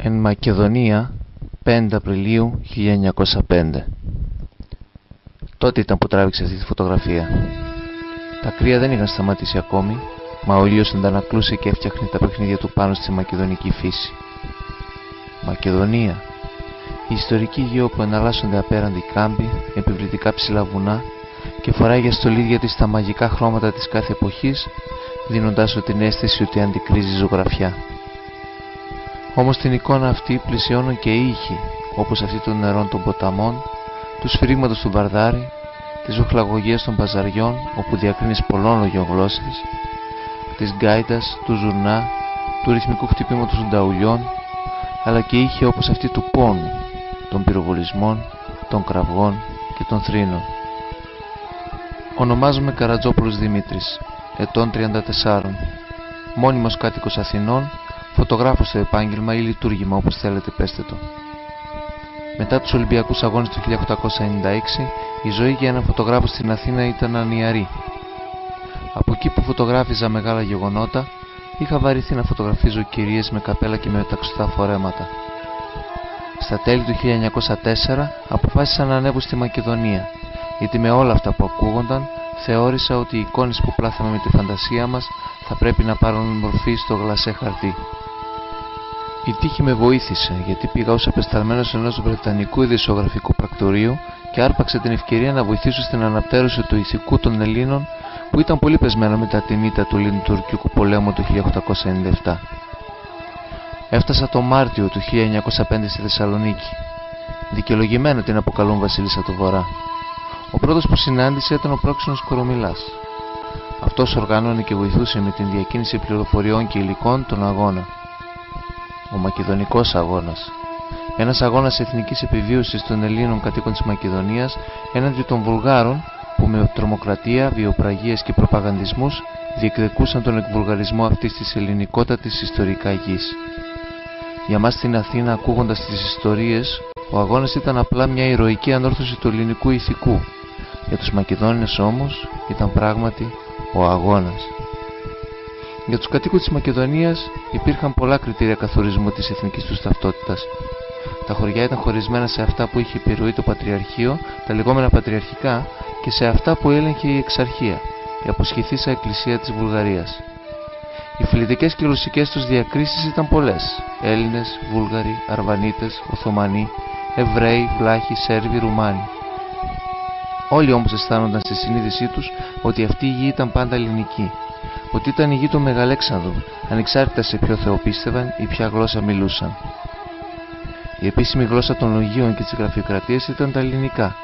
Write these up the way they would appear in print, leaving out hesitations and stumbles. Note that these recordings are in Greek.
Εν Μακεδονία, 5 Απριλίου 1905. Τότε ήταν που τράβηξε αυτή τη φωτογραφία. Τα κρύα δεν είχαν σταματήσει ακόμη, μα ο ήλιος αντανακλούσε και έφτιαχνε τα παιχνίδια του πάνω στη μακεδονική φύση. Μακεδονία, η ιστορική γη όπου εναλλάσσονται απέραντοι κάμποι, επιβλητικά ψηλά βουνά και φοράει για στολίδια της τα μαγικά χρώματα της κάθε εποχής, δίνοντάς σου την αίσθηση ότι αντικρίζει ζωγραφιά. Όμως την εικόνα αυτή πλησιώνουν και ήχοι, όπως αυτή των νερών των ποταμών, του σφυρίγματος του Βαρδάρη, της οχλαγωγίας των παζαριών, όπου διακρίνεις πολλών λογιογλώσσες, της γκάιτας, του ζουρνά, του ρυθμικού χτυπήματος των ταουλιών, αλλά και ήχοι όπως αυτή του πόνου, των πυροβολισμών, των κραυγών και των θρήνων. Ονομάζομαι Καρατζόπουλος Δημήτρης, ετών 34, μόνιμος κάτοικος Αθηνών, φωτογράφος στο επάγγελμα ή λειτουργήμα, όπως θέλετε πέστε το. Μετά τους Ολυμπιακούς Αγώνες του 1896, η ζωή για έναν φωτογράφο στην Αθήνα ήταν ανιαρή. Από εκεί που φωτογράφιζα μεγάλα γεγονότα, είχα βαρεθεί να φωτογραφίζω κυρίες με καπέλα και με μεταξωτά φορέματα. Στα τέλη του 1904 αποφάσισα να ανέβω στη Μακεδονία, γιατί με όλα αυτά που ακούγονταν, θεώρησα ότι οι εικόνες που πλάθαμε με τη φαντασία μας θα πρέπει να πάρουν μορφή στο γλασέ χαρτί. Η τύχη με βοήθησε, γιατί πήγα ως απεσταλμένος ενός βρετανικού ειδησιογραφικού πρακτορείου και άρπαξα την ευκαιρία να βοηθήσω στην αναπτέρωση του ηθικού των Ελλήνων, που ήταν πολύ πεσμένο μετά την ήττα του Ελληνοτουρκικού πολέμου του 1897. Έφτασα το Μάρτιο του 1905 στη Θεσσαλονίκη. Δικαιολογημένα την αποκαλούν Βασίλισσα του Βορρά. Ο πρώτος που συνάντησε ήταν ο πρόξενος Κορομιλάς. Αυτός οργάνωνε και βοηθούσε με την διακίνηση πληροφοριών και υλικών τον αγώνα. Ο Μακεδονικός Αγώνας. Ένας αγώνας εθνικής επιβίωσης των Ελλήνων κατοίκων της Μακεδονίας έναντι των Βουλγάρων που με τρομοκρατία, βιοπραγίες και προπαγανδισμούς διεκδικούσαν τον εκβουλγαρισμό αυτής της ελληνικότατης ιστορικά γης. Για μας στην Αθήνα, ακούγοντας τις ιστορίες, ο αγώνας ήταν απλά μια ηρωική ανόρθωση του ελληνικού ηθικού. Για τους Μακεδόνες όμως ήταν πράγματι ο αγώνας. Για τους κατοίκους της Μακεδονίας υπήρχαν πολλά κριτήρια καθορισμού της εθνικής τους ταυτότητας. Τα χωριά ήταν χωρισμένα σε αυτά που είχε επιρροή το Πατριαρχείο, τα λεγόμενα πατριαρχικά, και σε αυτά που έλεγχε η Εξαρχία, η αποσχηθήσα Εκκλησία της Βουλγαρίας. Οι φιλετικές και ρωσικές τους διακρίσεις ήταν πολλές: Έλληνες, Βούλγαροι, Αρβανίτες, Οθωμανοί, Εβραίοι, Βλάχοι, Σέρβοι, Ρουμάνοι. Όλοι όμως αισθάνονταν στη συνείδησή τους ότι αυτή η γη ήταν πάντα ελληνική, ότι ήταν η γη του Μεγαλέξανδρου, ανεξάρτητα σε ποιο θεό πίστευαν ή ποια γλώσσα μιλούσαν. Η επίσημη γλώσσα των λογίων και της γραφειοκρατίας ήταν τα ελληνικά.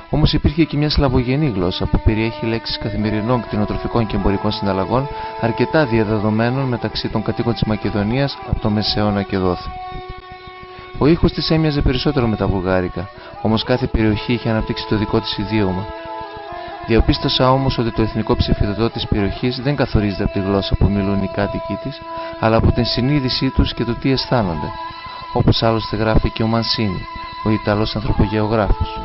Όμως υπήρχε και μια σλαβογενή γλώσσα που περιέχει λέξεις καθημερινών κτηνοτροφικών και εμπορικών συναλλαγών, αρκετά διαδεδομένων μεταξύ των κατοίκων της Μακεδονίας από το Μεσαίωνα και δόθε. Ο ήχος της έμοιαζε περισσότερο με τα βουλγάρικα, όμως κάθε περιοχή είχε αναπτύξει το δικό της ιδίωμα. Διαπίστωσα όμως ότι το εθνικό ψηφιδωτό της περιοχής δεν καθορίζεται από τη γλώσσα που μιλούν οι κάτοικοι της, αλλά από την συνείδησή τους και το τι αισθάνονται, όπως άλλωστε γράφει και ο Μανσίνη, ο Ιταλός ανθρωπογεωγράφος.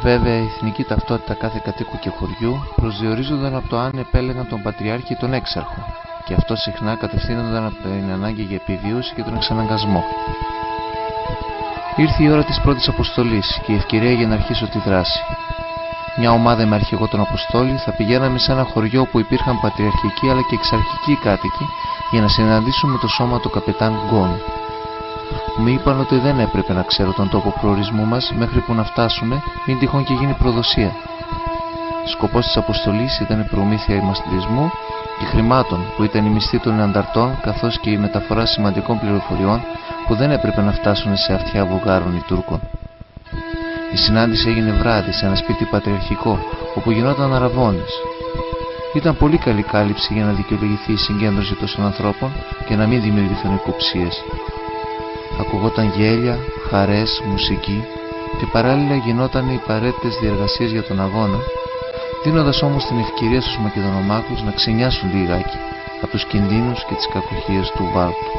Βέβαια, η εθνική ταυτότητα κάθε κατοίκου και χωριού προσδιορίζονταν από το αν επέλεγαν τον Πατριάρχη ή τον Έξαρχο, και αυτό συχνά κατευθύνονταν από την ανάγκη για επιβίωση και τον εξαναγκασμό. Ήρθε η ώρα της πρώτης αποστολής και η ευκαιρία για να αρχίσω τη δράση. Μια ομάδα με αρχηγό τον Αποστόλη θα πηγαίναμε σε ένα χωριό που υπήρχαν πατριαρχικοί αλλά και εξαρχικοί κάτοικοι για να συναντήσουμε το σώμα του καπετάν Γκόν. Μου είπαν ότι δεν έπρεπε να ξέρω τον τόπο προορισμού μας μέχρι που να φτάσουμε, μην τυχόν και γίνει προδοσία. Σκοπός της αποστολής ήταν η προμήθεια ημαστηρισμού και χρημάτων που ήταν η μισθή των ανταρτών, καθώς και η μεταφορά σημαντικών πληροφοριών που δεν έπρεπε να φτάσουν σε αυτιά Βουλγάρων ή Τούρκων. Η συνάντηση έγινε βράδυ σε ένα σπίτι πατριαρχικό όπου γινόταν αραβώνες. Ήταν πολύ καλή κάλυψη για να δικαιολογηθεί η συγκέντρωση τόσων ανθρώπων και να μην δημιουργηθούν υποψίες. Ακουγόταν γέλια, χαρές, μουσική και παράλληλα γινόταν οι απαραίτητες διεργασίες για τον αγώνα, δίνοντας όμως την ευκαιρία στους Μακεδονομάχους να ξενιάσουν λιγάκι από τους κινδύνους και τις κακουχίες του Βάλτου.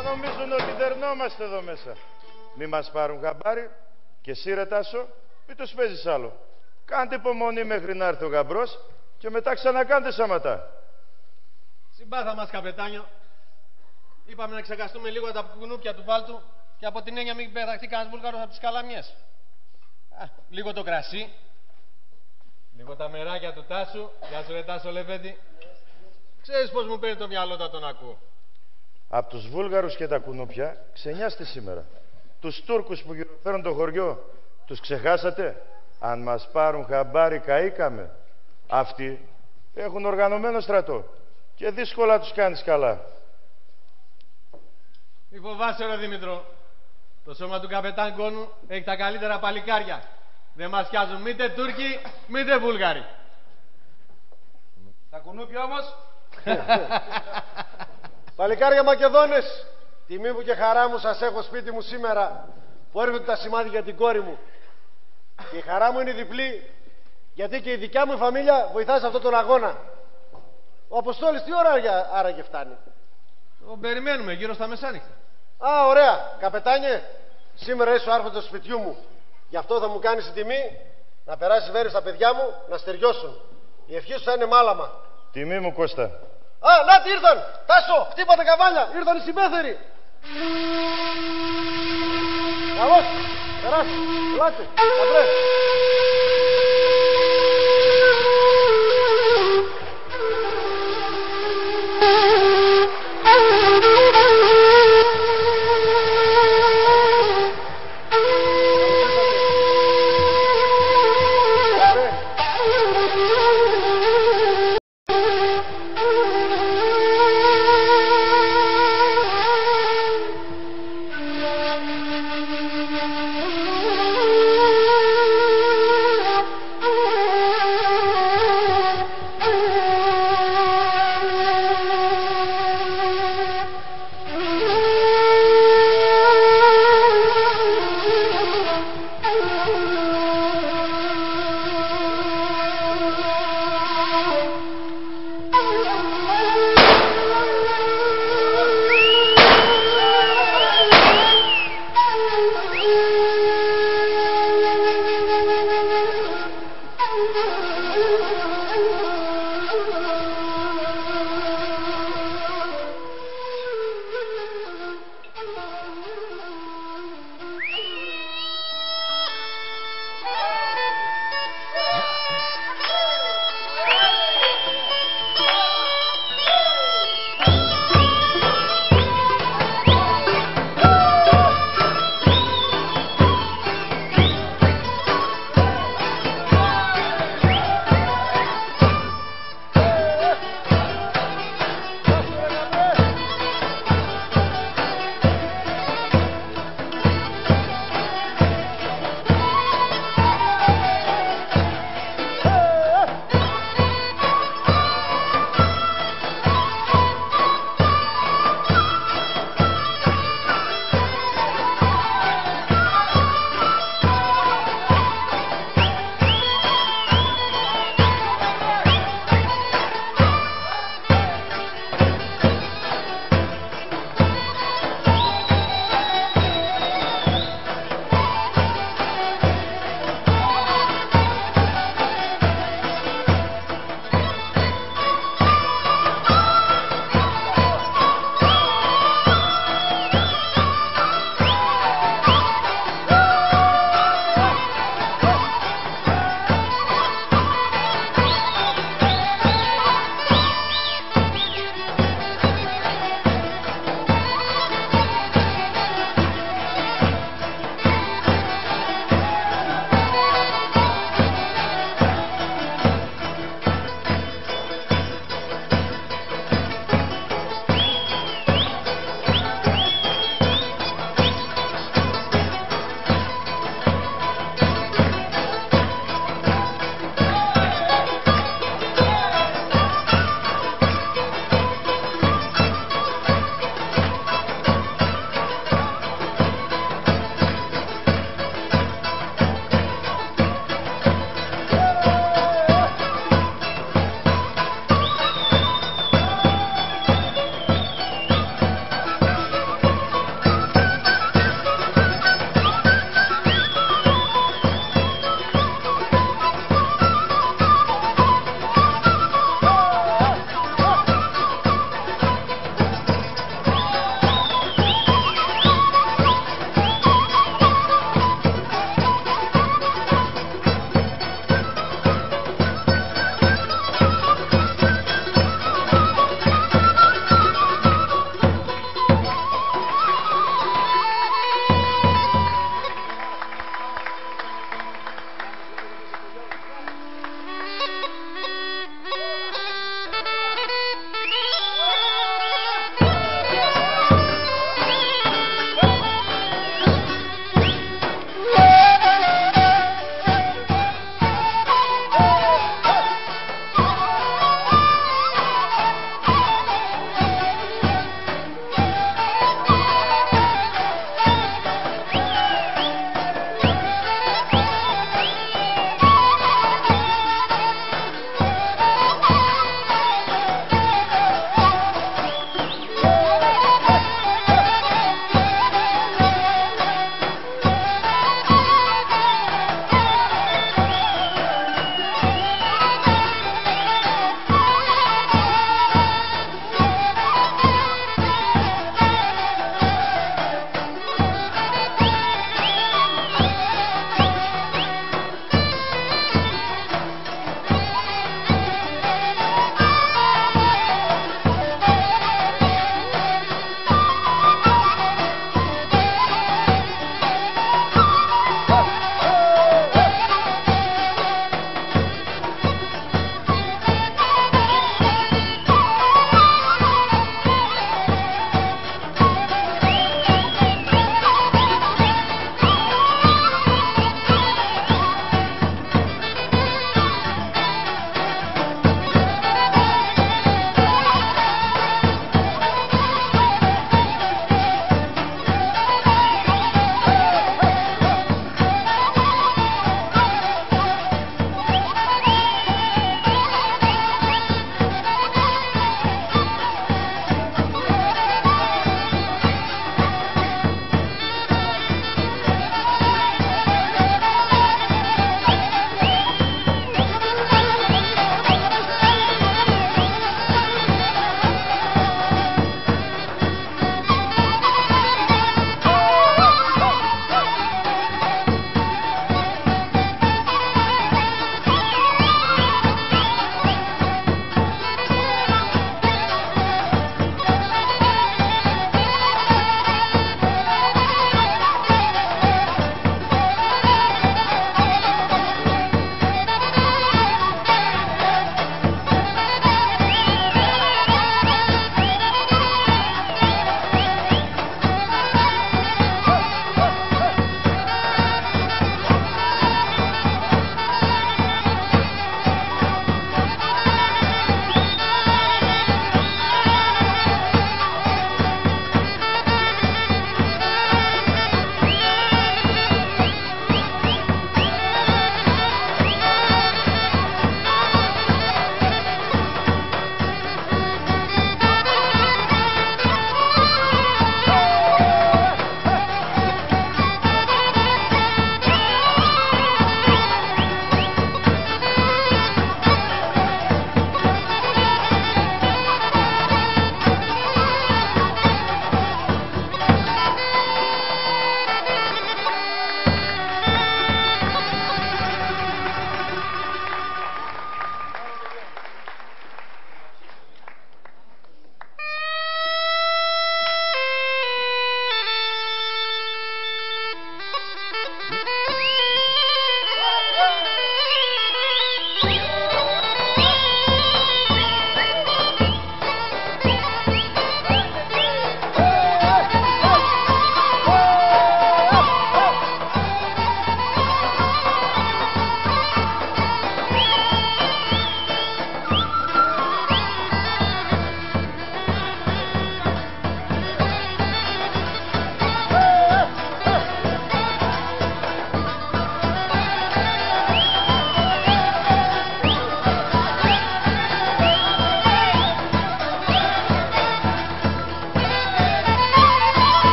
Θα νομίζουν ότι δερνόμαστε εδώ μέσα. Μη μας πάρουν χαμπάρι και εσύ ρε Τάσο, μη τους παίζεις άλλο. Κάντε υπομονή μέχρι να έρθει ο γαμπρός και μετά ξανακάντε σαματά. Συμπάθα μας, καπετάνιο. Είπαμε να ξεχαστούμε λίγο τα κουνούπια του βάλτου και από την έννοια μην πεταχτεί κανένας Βούλγαρος από τις καλαμιές. Λίγο το κρασί. Λίγο τα μεράκια του Τάσου. Γεια σου ρε Τάσο Λεβέντη. Ξέρεις πως μου παίρνει το μυαλό όταν τον ακούω. Απ' τους Βούλγαρους και τα κουνούπια ξενιάστε σήμερα. Τους Τούρκους που γυροφέρουν το χωριό τους ξεχάσατε? Αν μας πάρουν χαμπάρι καήκαμε. Αυτοί έχουν οργανωμένο στρατό και δύσκολα τους κάνεις καλά. Μη φοβάσαι ρε Δήμητρο. Το σώμα του καπετάν Κόνου έχει τα καλύτερα παλικάρια. Δεν μας πιάζουν μήτε Τούρκοι, μήτε Βούλγαροι. Τα κουνούπια όμως. Παλικάρια Μακεδόνες, τιμή μου και χαρά μου σας έχω σπίτι μου σήμερα που έρχονται τα σημάδια για την κόρη μου. Και η χαρά μου είναι διπλή, γιατί και η δικιά μου φαμίλια βοηθάει σε αυτόν τον αγώνα. Ο Αποστόλης τι ώρα άραγε φτάνει? Τον περιμένουμε γύρω στα μεσάνυχτα. Α, ωραία. Καπετάνιε, σήμερα είσαι ο άρχοντας του σπιτιού μου. Γι' αυτό θα μου κάνεις την τιμή να περάσεις μέρες στα παιδιά μου να στεριώσουν. Η ευχή σου θα είναι μάλαμα. Τιμή μου, Κώστα. Α, να τι ήρθαν! Τάσο, χτύπα τα καβάλια! Ήρθαν οι συμπέθεροι! Καλώς! Περάστε! Ελάτε! Καπρέ!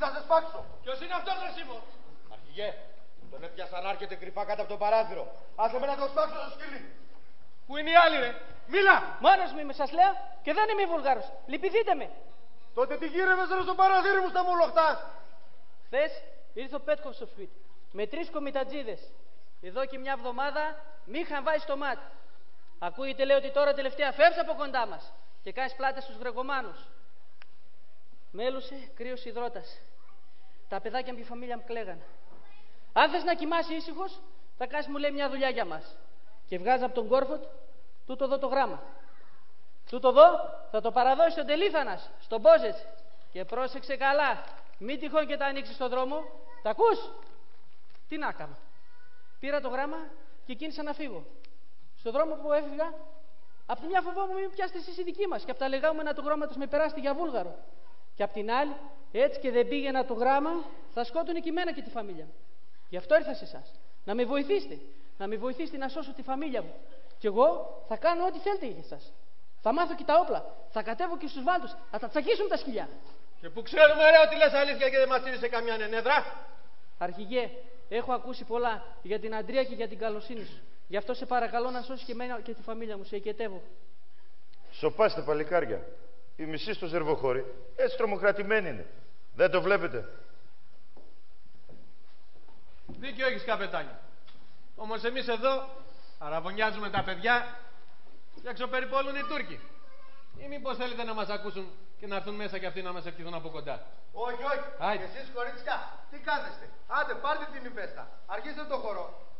θα σε σπάξω. Ποιος είναι αυτός, ρε Σίμω? Αρχηγέ, τον έπιασα να έρχεται κρυφά κάτω από το παράθυρο. Άσε με να τον σπάξω στο σκυλί. Πού είναι οι άλλοι, ρε? Μίλα! Μόνος μου είμαι, σας λέω, και δεν είμαι Βούλγαρος. Λυπηθείτε με. Τότε τι γύρευες ρε στο παραθύρι μου στα μουλοχτά. Χθες ήρθε ο Πέτκοφ στο σπίτι με 3 κομιτατζίδες. Εδώ και μια εβδομάδα μη είχαν βάζει στο μάτι. Ακούγεται, λέει, ότι τώρα τελευταία φεύγει από κοντά μας και κάνεις πλάτες στους γρεκομάνους. Μέλουσε κρύος υδρότας. Τα παιδάκια με τη φαμίλια μου κλαίγανε. Αν θες να κοιμάσαι ήσυχος, θα κάνεις, μου λέει, μια δουλειά για μας. Και βγάζει από τον κόρφο του τούτο εδώ το γράμμα. Τούτο εδώ θα το παραδώσει στον Τελίθανας, στον Μπόζετς. Και πρόσεξε καλά, μην τυχόν και τα ανοίξει στον δρόμο. Τα ακούς? Τι να κάνω. Πήρα το γράμμα και κίνησα να φύγω. Στον δρόμο που έφυγα, από τη μια φοβόμουν μην πιάσετε εσείς οι δικοί μας. Και από τα λεγόμενα του γράμματος με περάσετε για Βούλγαρο. Και απ' την άλλη, έτσι και δεν πήγαινα το γράμμα, θα σκότωνε και εμένα και τη φαμίλια μου. Γι' αυτό ήρθα σε εσάς. Να με βοηθήσετε. Να με βοηθήσετε να σώσω τη φαμίλια μου. Και εγώ θα κάνω ό,τι θέλετε για εσάς. Θα μάθω και τα όπλα. Θα κατέβω και στους βάλτους. Θα τα τσακίσουμε τα σκυλιά. Και που ξέρουμε, ρε, ότι λες αλήθεια και δεν μας στείλεις σε καμιά νενέδρα. Αρχηγέ, έχω ακούσει πολλά για την Αντρία και για την καλοσύνη σου. Γι' αυτό σε παρακαλώ να σώσεις και εμένα και τη φαμίλια μου. Σε εκετεύω. Σοπάστε, παλικάρια. Η μισή στο ζερβοχώρι έτσι τρομοκρατημένη είναι. Δεν το βλέπετε? Δίκιο έχεις, καπετάνιο. Όμως εμείς εδώ αραβωνιάζουμε τα παιδιά και εξωπεριπόλουν οι Τούρκοι. Ή μήπως θέλετε να μας ακούσουν και να έρθουν μέσα και αυτοί να μας ευχηθούν από κοντά? Όχι, όχι. Άιντε. Και εσείς κορίτσια, τι κάθεστε? Άντε, πάρτε την υπέστα. Αρχίστε το χορό.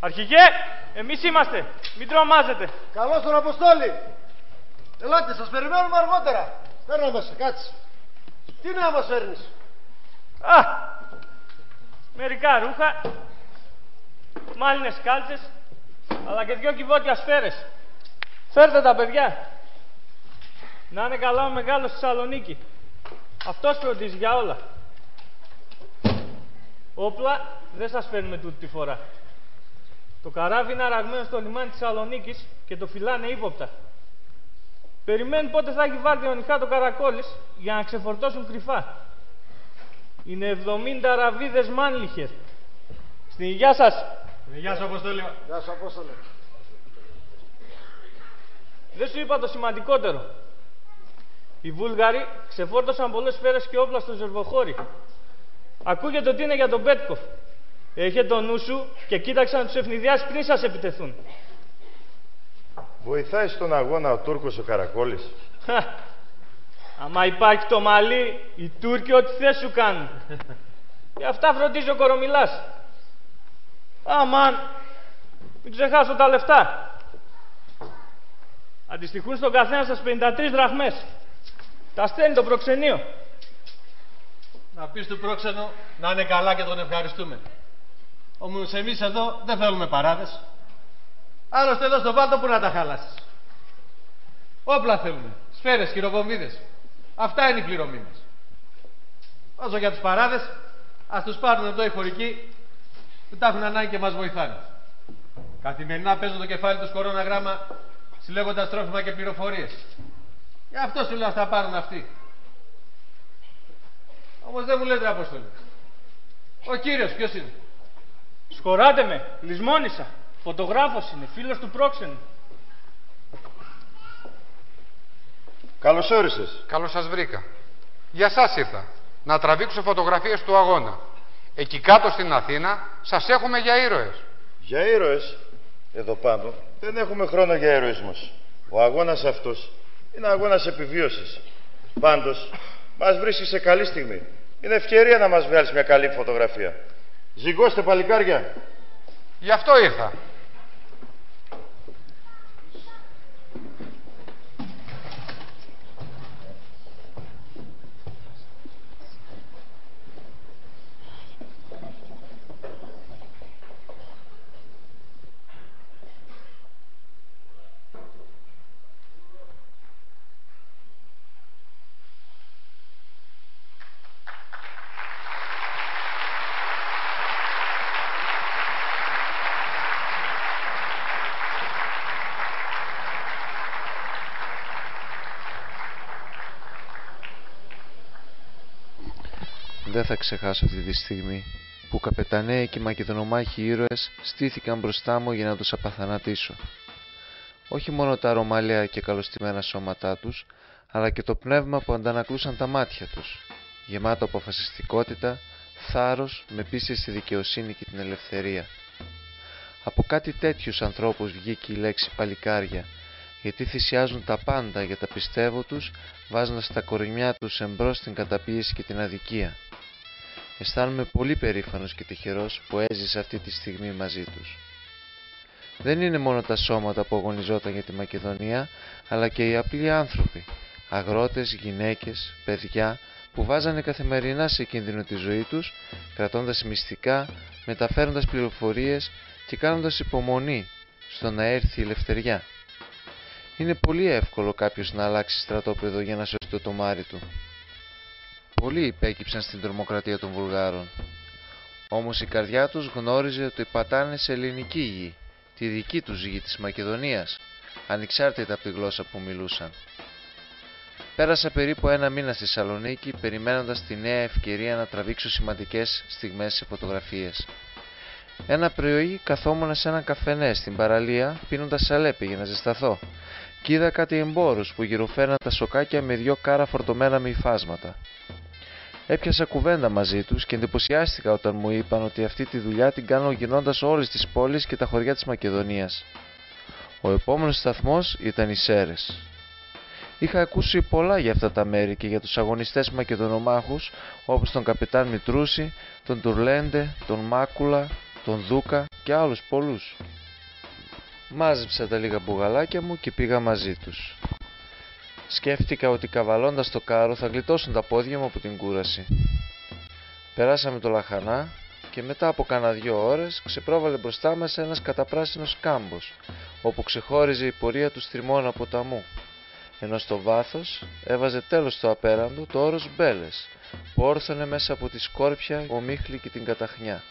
Αρχηγέ, εμείς είμαστε. Μην τρομάζετε. Καλώς τον Αποστόλη. Ελάτε, σας περιμένουμε αργότερα. Παίρνω μέσα, κάτσε. Τι να μας φέρνεις? Α, μερικά ρούχα, μάλινες κάλτσες, αλλά και 2 κυβότια σφαίρες. Φέρτε τα, παιδιά. Να είναι καλά ο μεγάλος στη Θεσσαλονίκη. Αυτός φροντίζει για όλα. Όπλα δεν σας φέρνουμε τούτη τη φορά. Το καράβι είναι αραγμένο στο λιμάνι της Θεσσαλονίκης και το φυλάνε ύποπτα. Περιμένουν πότε θα έχει βάλει ο Νιχά το Καρακόλης για να ξεφορτώσουν κρυφά. Είναι 70 ραβίδες μάνλιχερ. Στην υγεία σας. Γεια σου, Αποστόλη. Γεια σου, Απόστολε. Δεν σου είπα το σημαντικότερο. Οι Βούλγαροι ξεφόρτωσαν πολλές σφαίρες και όπλα στο Ζερβοχώρι. Ακούγεται ότι είναι για τον Πέτκοφ. Έχε το νου σου και κοίταξε να τους ευνηδιάσεις πριν σας επιτεθούν. Βοηθάει στον αγώνα ο Τούρκος ο Καρακόλης. Άμα υπάρχει το μαλλί, οι Τούρκοι ό,τι θες σου κάνουν. Και αυτά φροντίζει ο Κορομιλάς. Αμάν, μην ξεχάσω τα λεφτά. Αντιστοιχούν στον καθένα σας 53 δραχμές. Τα στέλνει το προξενείο. Να πεις του πρόξενου να είναι καλά και τον ευχαριστούμε. Όμως εμείς εδώ δεν θέλουμε παράδες. Άλλωστε εδώ στο Βάλτο που να τα χαλάσεις. Όπλα θέλουμε. Σφαίρες, χειροβομβίδες. Αυτά είναι η πληρωμή μας. Όσο για τους παράδες, ας τους πάρουν εδώ οι χωρικοί που τα έχουν ανάγκη και μας βοηθάνε. Καθημερινά παίζουν το κεφάλι τους κορώναγράμμα συλλέγοντας τρόφιμα και πληροφορίες. Γι' αυτό σου λέω ας τα πάρουν αυτοί. Όμως δεν μου λέτε, Απόστολη. Ο κύριος ποιος είναι? Σκοράτε με, λησμόνησα. Φωτογράφος είναι, φίλος του πρόξενου. Καλώς όρισες. Καλώς σας βρήκα. Για σας ήρθα. Να τραβήξω φωτογραφίες του αγώνα. Εκεί κάτω στην Αθήνα σας έχουμε για ήρωες. Για ήρωες, εδώ πάνω, δεν έχουμε χρόνο για ηρωισμούς. Ο αγώνας αυτός είναι αγώνας επιβίωσης. Πάντως, μας βρίσκει σε καλή στιγμή. Είναι ευκαιρία να μας βγάλεις μια καλή φωτογραφία. Ζυγώστε, παλικάρια. Γι' αυτό ήρθα. Δεν θα ξεχάσω αυτή τη στιγμή που καπεταναίοι και μακεδονομάχοι ήρωες στήθηκαν μπροστά μου για να τους απαθανατήσω. Όχι μόνο τα ρωμαλαία και καλωστημένα σώματά τους, αλλά και το πνεύμα που αντανακλούσαν τα μάτια τους, γεμάτο αποφασιστικότητα, θάρρος, με πίστη στη δικαιοσύνη και την ελευθερία. Από κάτι τέτοιους ανθρώπους βγήκε η λέξη παλικάρια, γιατί θυσιάζουν τα πάντα για τα πιστεύω τους, βάζοντας τα κορμιά τους εμπρός στην καταπίεση και την αδικία. Αισθάνομαι πολύ περήφανος και τυχερός που έζησα αυτή τη στιγμή μαζί τους. Δεν είναι μόνο τα σώματα που αγωνιζόταν για τη Μακεδονία, αλλά και οι απλοί άνθρωποι, αγρότες, γυναίκες, παιδιά, που βάζανε καθημερινά σε κίνδυνο τη ζωή τους, κρατώντας μυστικά, μεταφέροντας πληροφορίες και κάνοντας υπομονή στο να έρθει η ελευθεριά. Είναι πολύ εύκολο κάποιος να αλλάξει στρατόπεδο για να σώσει το τομάρι του. Πολλοί υπέκυψαν στην τρομοκρατία των Βουλγάρων. Όμως η καρδιά τους γνώριζε ότι πατάνε σε ελληνική γη, τη δική τους γη της Μακεδονίας, ανεξάρτητα από τη γλώσσα που μιλούσαν. Πέρασα περίπου 1 μήνα στη Θεσσαλονίκη, περιμένοντας τη νέα ευκαιρία να τραβήξω σημαντικές στιγμές σε φωτογραφίες. Ένα πρωί καθόμουν σε ένα καφενέ στην παραλία, πίνοντας σαλέπι για να ζεσταθώ, και είδα κάτι εμπόρους που γυροφέρναν τα σοκάκια με 2 κάρα φορτωμένα με υφάσματα. Έπιασα κουβέντα μαζί τους και εντυπωσιάστηκα όταν μου είπαν ότι αυτή τη δουλειά την κάνω γυρνώντας όλες τις πόλεις και τα χωριά της Μακεδονίας. Ο επόμενος σταθμός ήταν οι Σέρρες. Είχα ακούσει πολλά για αυτά τα μέρη και για τους αγωνιστές μακεδονομάχους όπως τον καπετάν Μητρούση, τον Τουρλέντε, τον Μάκουλα, τον Δούκα και άλλους πολλούς. Μάζεψα τα λίγα μπουγαλάκια μου και πήγα μαζί τους. Σκέφτηκα ότι καβαλώντας το κάρο θα γλιτώσουν τα πόδια μου από την κούραση. Περάσαμε το λαχανά και μετά από κάνα 2 ώρες ξεπρόβαλε μπροστά μας ένας καταπράσινος κάμπος, όπου ξεχώριζε η πορεία του στριμώνα ποταμού, ενώ στο βάθος έβαζε τέλος στο απέραντο το όρος Μπέλες, που όρθωνε μέσα από τη σκόρπια, ομίχλη και την καταχνιά.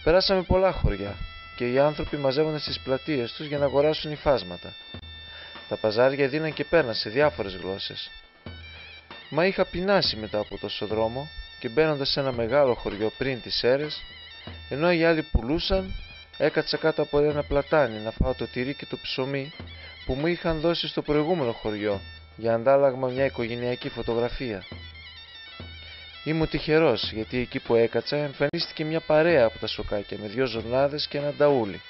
Περάσαμε πολλά χωριά και οι άνθρωποι μαζεύονταν στις πλατείες τους για να αγοράσουν υφάσματα. Τα παζάρια δίναν και πέραν σε διάφορες γλώσσες. Μα είχα πεινάσει μετά από τόσο δρόμο και μπαίνοντας σε ένα μεγάλο χωριό πριν τις αίρες, ενώ οι άλλοι πουλούσαν, έκατσα κάτω από ένα πλατάνι να φάω το τυρί και το ψωμί που μου είχαν δώσει στο προηγούμενο χωριό για αντάλλαγμα μια οικογενειακή φωτογραφία. Ήμουν τυχερός γιατί εκεί που έκατσα εμφανίστηκε μια παρέα από τα σοκάκια με 2 ζωνάδες και ένα νταούλι.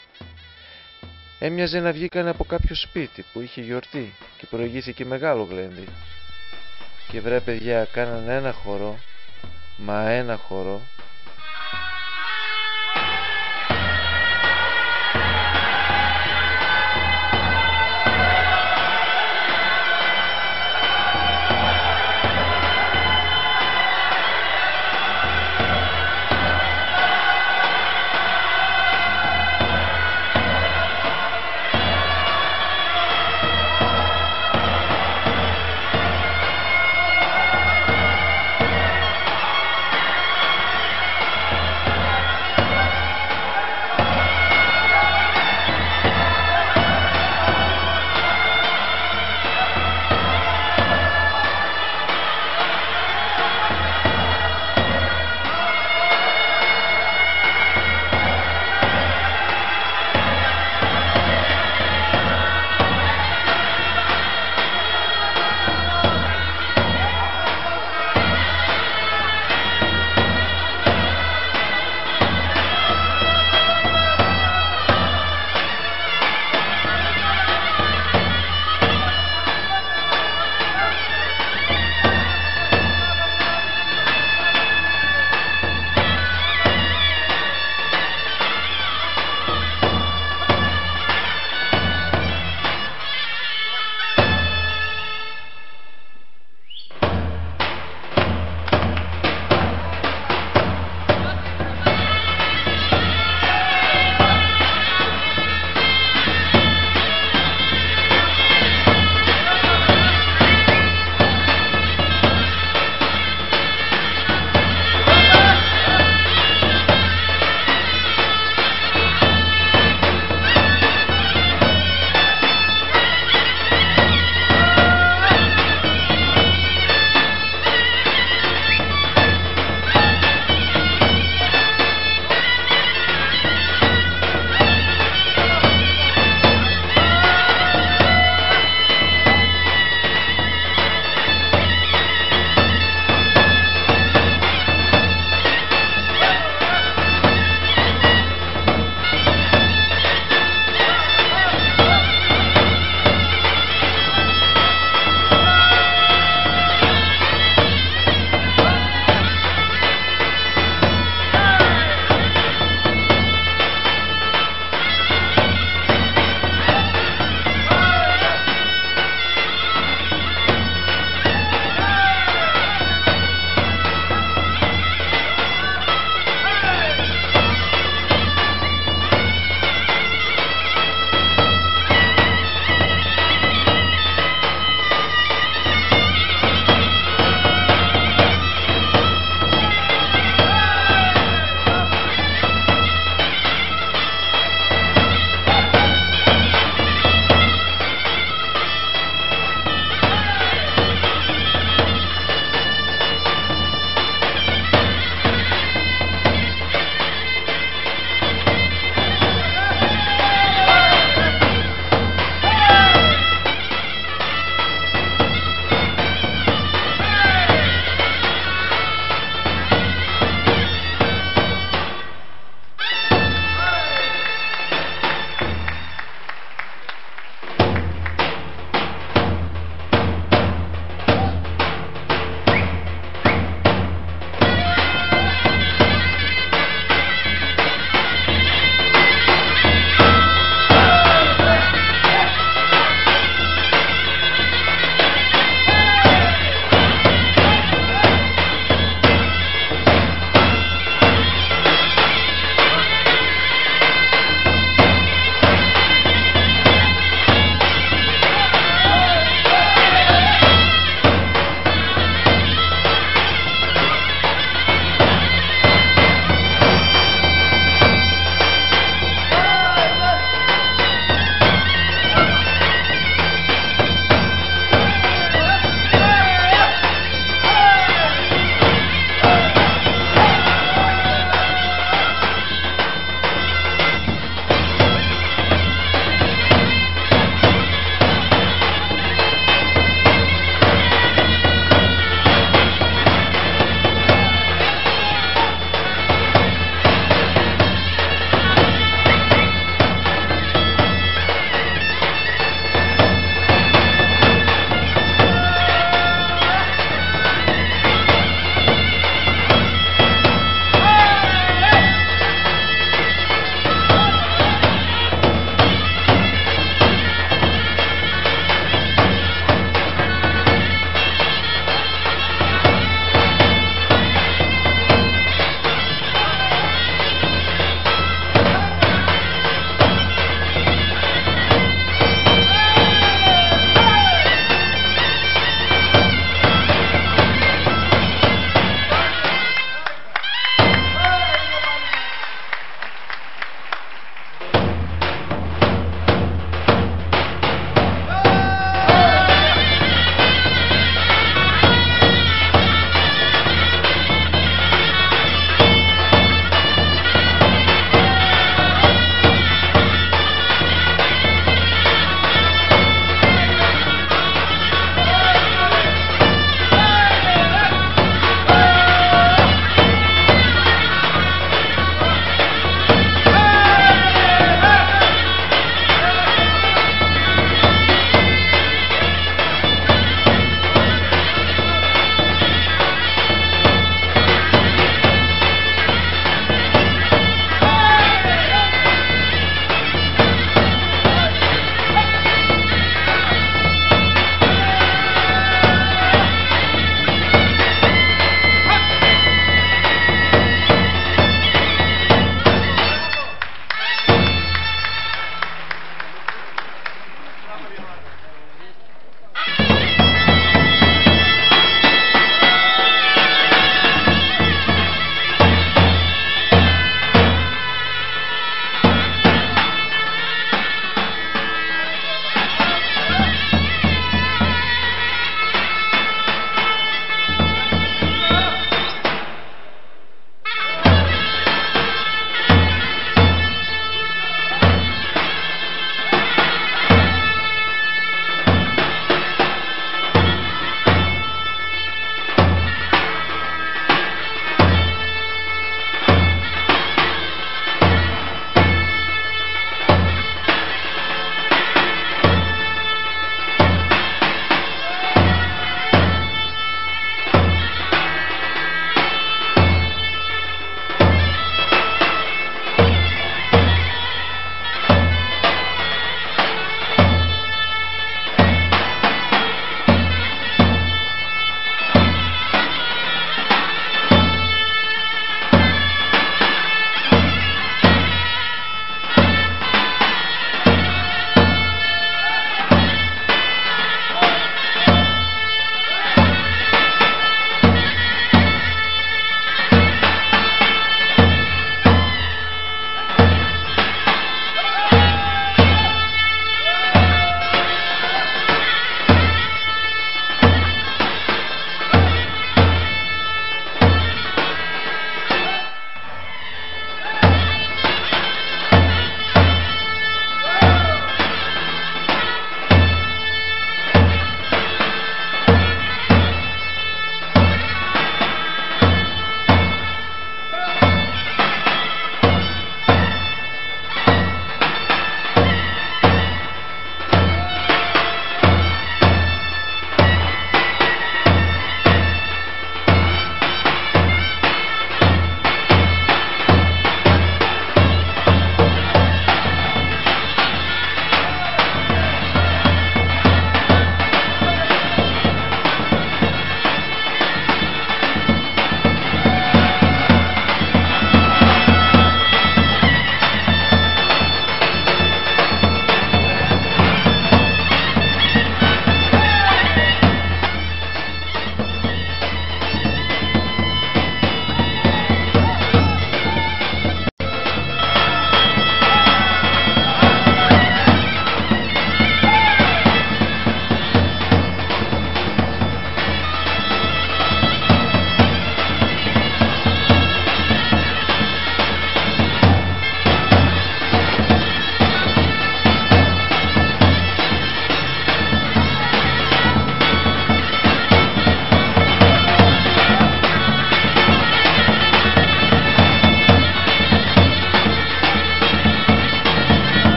Έμοιαζε να βγήκανε από κάποιο σπίτι που είχε γιορτή και προηγήθηκε μεγάλο γλέντι. Και βρε παιδιά, κάνανε ένα χορό, μα ένα χορό.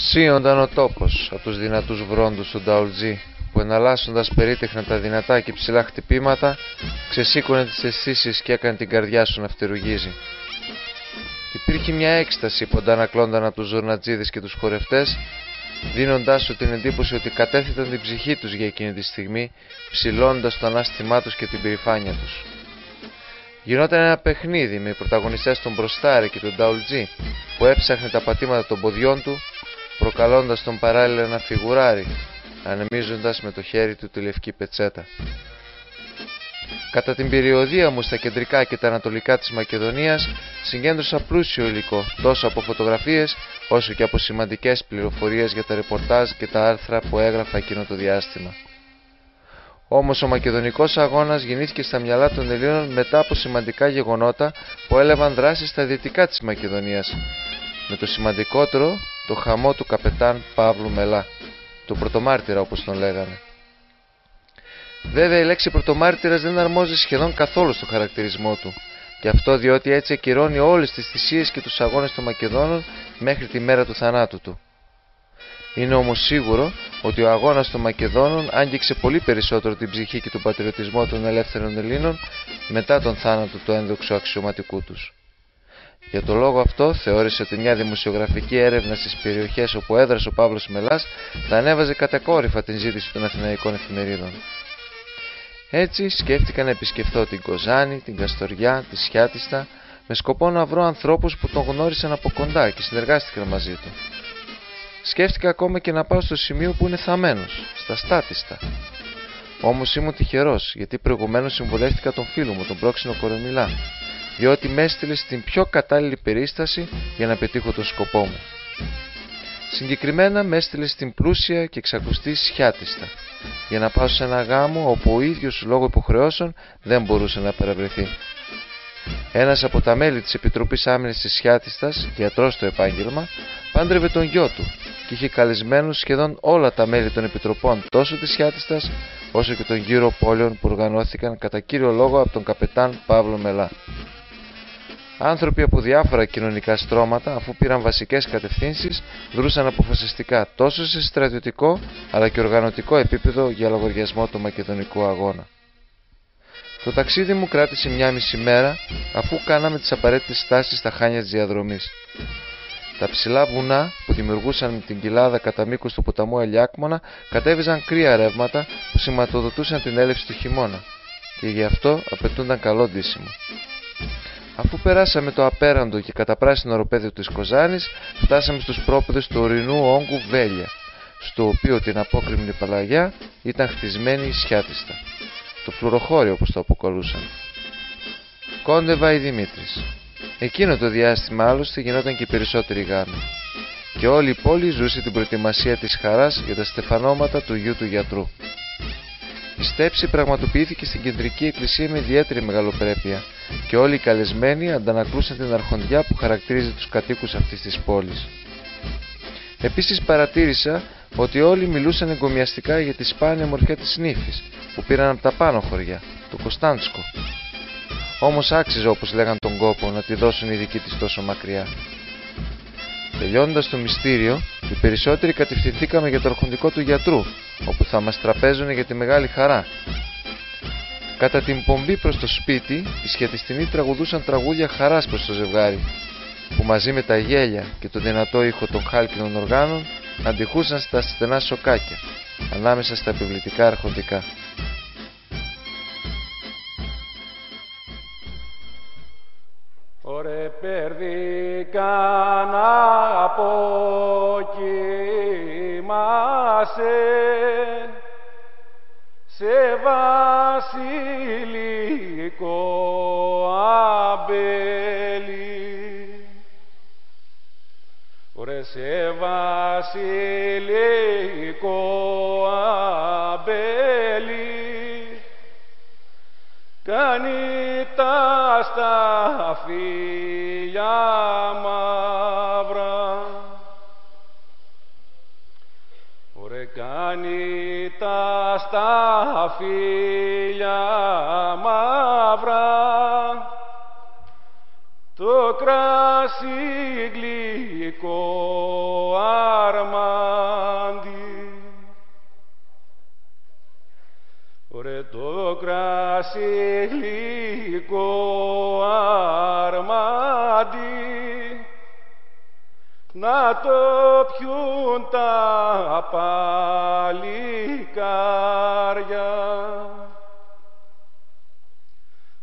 Σύονταν ο τόπος από τους δυνατούς βρόντους του Νταουλτζή, που εναλλάσσοντας περίτεχνα τα δυνατά και ψηλά χτυπήματα, ξεσήκωνε τις αισθήσεις και έκανε την καρδιά σου να φτερουγίζει. Υπήρχε μια έκσταση που αντανακλώνταν από τους ζουρνατζίδες και τους χορευτές, δίνοντάς σου την εντύπωση ότι κατέθεταν την ψυχή τους για εκείνη τη στιγμή, ψηλώνοντας το ανάστημά τους και την περηφάνεια τους. Γινόταν ένα παιχνίδι με πρωταγωνιστές τον Μπροστάρη και τον Νταουλτζή, που έψαχνε τα πατήματα των ποδιών του, προκαλώντας τον παράλληλα να φιγουράρει, ανεμίζοντας με το χέρι του τη λευκή πετσέτα. Κατά την περιοδεία μου στα κεντρικά και τα ανατολικά της Μακεδονίας συγκέντρωσα πλούσιο υλικό, τόσο από φωτογραφίες όσο και από σημαντικές πληροφορίες για τα ρεπορτάζ και τα άρθρα που έγραφα εκείνο το διάστημα. Όμως ο μακεδονικός αγώνας γεννήθηκε στα μυαλά των Ελλήνων μετά από σημαντικά γεγονότα που έλαβαν δράση στα δυτικά της Μακεδονίας, με το σημαντικότερο το χαμό του καπετάν Παύλου Μελά, του πρωτομάρτυρα όπως τον λέγανε. Βέβαια η λέξη πρωτομάρτυρας δεν αρμόζει σχεδόν καθόλου στο χαρακτηρισμό του, και αυτό διότι έτσι ακυρώνει όλες τις θυσίες και τους αγώνες των Μακεδόνων μέχρι τη μέρα του θανάτου του. Είναι όμως σίγουρο ότι ο αγώνας των Μακεδόνων άγγιξε πολύ περισσότερο την ψυχή και τον πατριωτισμό των ελεύθερων Ελλήνων μετά τον θάνατο του ένδοξου αξιωματικού τους. Για το λόγο αυτό θεώρησε ότι μια δημοσιογραφική έρευνα στις περιοχές όπου έδρασε ο Παύλος Μελάς θα ανέβαζε κατακόρυφα την ζήτηση των αθηναϊκών εφημερίδων. Έτσι σκέφτηκα να επισκεφθώ την Κοζάνη, την Καστοριά, τη Σιάτιστα, με σκοπό να βρω ανθρώπους που τον γνώρισαν από κοντά και συνεργάστηκαν μαζί του. Σκέφτηκα ακόμα και να πάω στο σημείο που είναι θαμμένος, στα Στάτιστα. Όμως ήμουν τυχερός, γιατί προηγουμένως συμβουλεύτηκα τον φίλο μου, τον πρόξενο Κορομιλά, διότι με έστειλε στην πιο κατάλληλη περίσταση για να πετύχω τον σκοπό μου. Συγκεκριμένα με έστειλε στην πλούσια και εξακουστή Σιάτιστα, για να πάω σε ένα γάμο όπου ο ίδιος λόγω υποχρεώσεων δεν μπορούσε να παραβρεθεί. Ένας από τα μέλη της Επιτροπής Άμυνας της Σιάτιστας, γιατρός στο επάγγελμα, πάντρευε τον γιο του και είχε καλεσμένους σχεδόν όλα τα μέλη των επιτροπών τόσο της Σιάτιστας όσο και των γύρω πόλεων που οργανώθηκαν κατά κύριο λόγο από τον καπετάν Παύλο Μελά. Άνθρωποι από διάφορα κοινωνικά στρώματα, αφού πήραν βασικές κατευθύνσεις, δρούσαν αποφασιστικά τόσο σε στρατιωτικό αλλά και οργανωτικό επίπεδο για λογαριασμό του μακεδονικού αγώνα. Το ταξίδι μου κράτησε 1,5 μέρα, αφού κάναμε τις απαραίτητες στάσεις στα χάνια της διαδρομής. Τα ψηλά βουνά που δημιουργούσαν με την κοιλάδα κατά μήκος του ποταμού Ελιάκμονα κατέβιζαν κρύα ρεύματα που σηματοδοτούσαν την έλευση του χειμώνα και γι' αυτό απαιτούνταν καλό ντύσιμο. Αφού περάσαμε το απέραντο και καταπράσινο οροπέδιο της Κοζάνης, φτάσαμε στους πρόποδες του ορεινού όγκου Βέλια, στο οποίο την απόκρημνη Παλαγιά ήταν χτισμένη η Σιάτιστα, το φλουροχώριο όπως το αποκαλούσαν. Κόντεβα η Δημήτρης. Εκείνο το διάστημα άλλωστε γινόταν και οι περισσότεροι γάμοι, και όλη η πόλη ζούσε την προετοιμασία της χαράς για τα στεφανώματα του γιου του γιατρού. Η στέψη πραγματοποιήθηκε στην κεντρική εκκλησία με ιδιαίτερη μεγαλοπρέπεια και όλοι οι καλεσμένοι αντανακλούσαν την αρχοντιά που χαρακτηρίζει τους κατοίκους αυτής της πόλης. Επίσης παρατήρησα ότι όλοι μιλούσαν εγκομιαστικά για τη σπάνια μορφιά της νύφης που πήραν από τα πάνω χωριά, το Κωνσταντσκο. Όμως άξιζε, όπως λέγαν, τον κόπο να τη δώσουν οι δικοί της τόσο μακριά. Τελειώνοντας το μυστήριο, οι περισσότεροι κατευθυνθήκαμε για το αρχοντικό του γιατρού, όπου θα μας τραπέζουνε για τη μεγάλη χαρά. Κατά την πομπή προς το σπίτι, οι σχετιστινοί τραγουδούσαν τραγούδια χαράς προς το ζευγάρι, που μαζί με τα γέλια και το δυνατό ήχο των χάλκινων οργάνων αντιχούσαν στα στενά σοκάκια, ανάμεσα στα επιβλητικά αρχοντικά. Ωρε περδίκαν αποκοιμάσαι σε βασιλικό αμπέλι. Ωρε σε βασιλικό αμπέλι κάνει τα σταφύλια μαύρα. Ωρε κάνει τα σταφύλια μαύρα, το κράσι γλυκό άρμα βασιλικό αρμάντι, να το πιούν τα παλικάρια.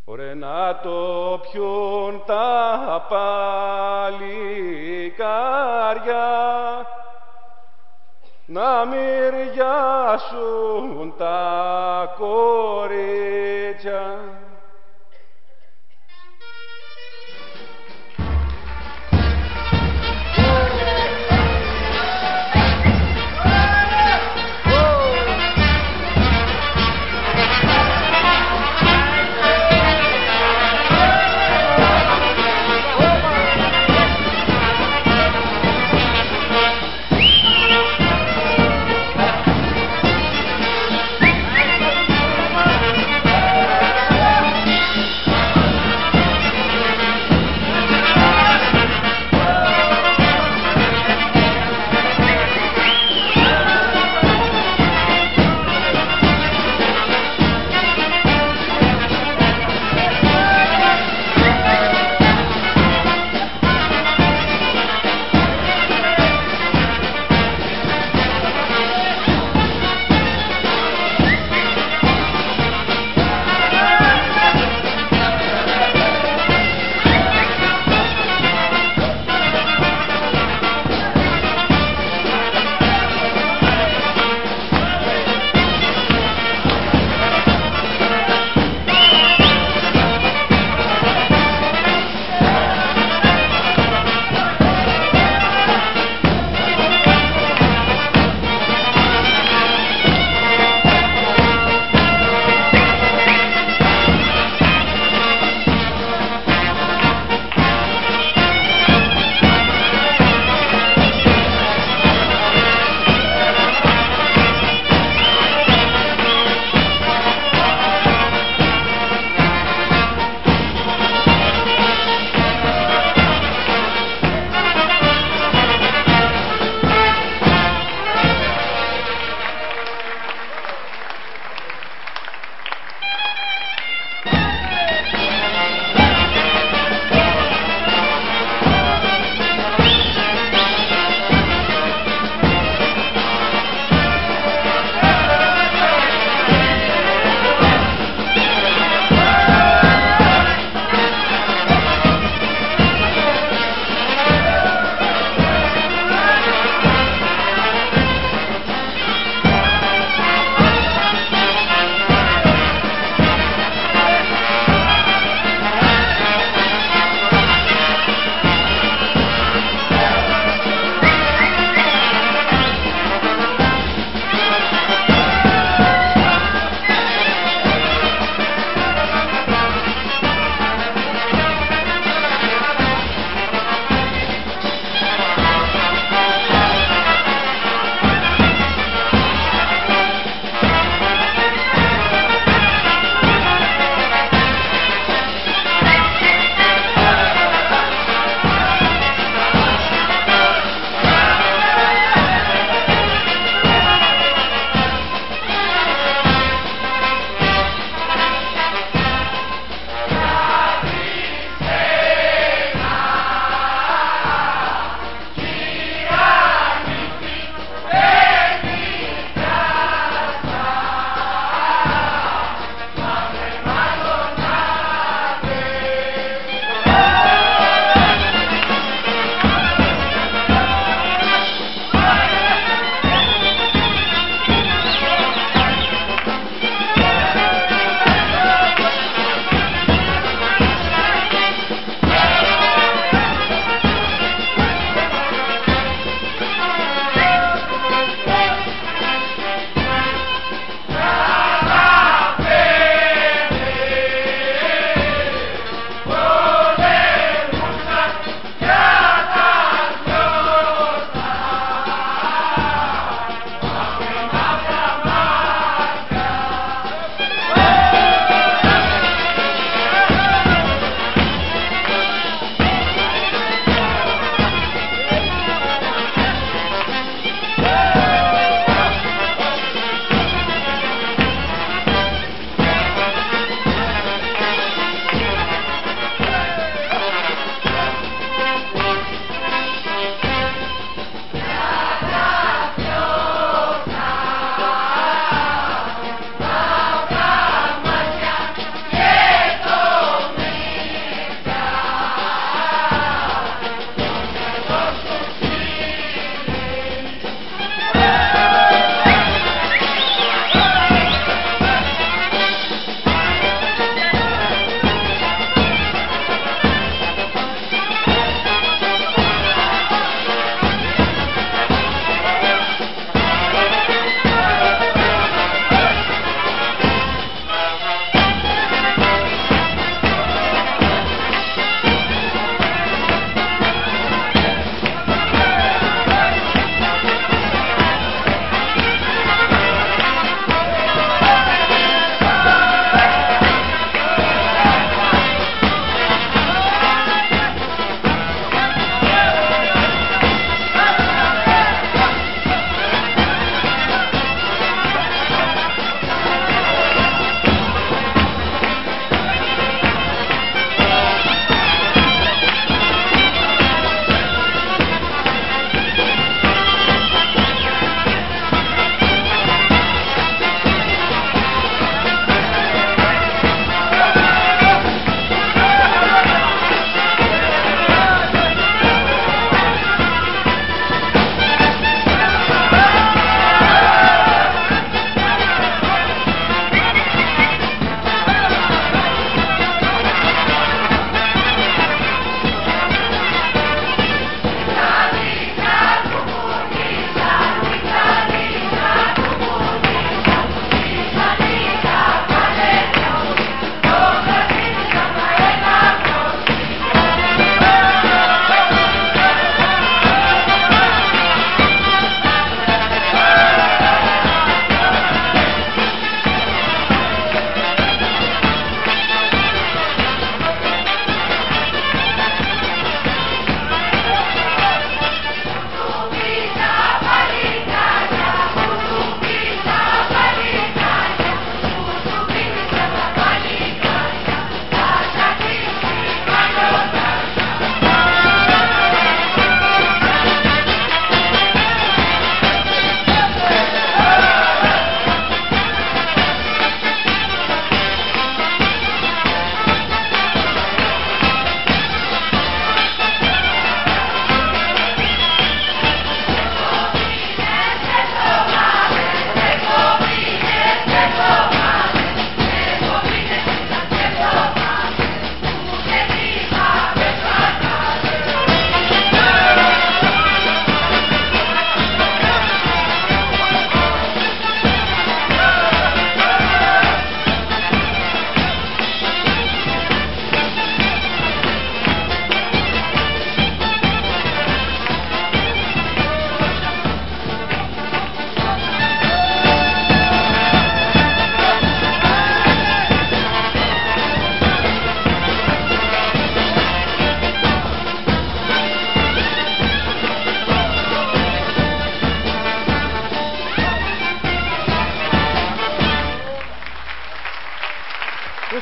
Ωραία, να το πιούν τα παλικάρια, να μυριάσουν τα κορίτσια.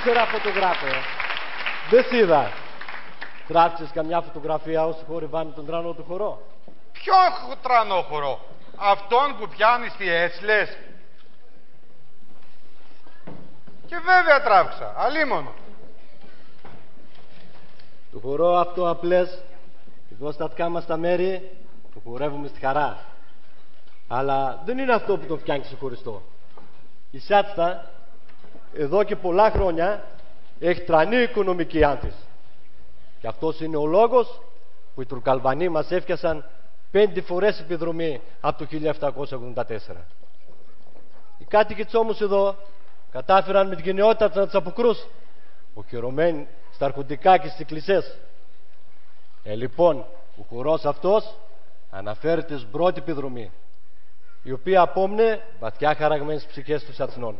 ήξερα φωτογράφο. Δεν σ' είδα. Τράβηξες καμιά φωτογραφία όσο χορευάνε τον τρανό του χορό? Ποιον τρανό χορό? Αυτόν που πιάνει τι έτσλες? Και βέβαια τράβηξα, αλίμονο. Το χορό αυτό απλές, εδώ στα δικά μας τα μέρη, το χορεύουμε στη χαρά. Αλλά δεν είναι αυτό που τον φτιάχνει ξεχωριστό. Η Σιάτιστα, εδώ και πολλά χρόνια, έχει τρανή οικονομική άνθηση. Και αυτός είναι ο λόγος που οι Τουρκαλβανοί μας έφτιασαν 5 φορές επιδρομή από το 1784. Οι κάτοικοι της όμως εδώ κατάφεραν με την γενναιότητα να τους αποκρούσουν, οχυρωμένοι στα αρχοντικά και στις εκκλησίες. Λοιπόν, ο χορός αυτός αναφέρεται στην πρώτη επιδρομή, η οποία απόμνε βαθιά χαραγμένη στις ψυχές των Σιατινών.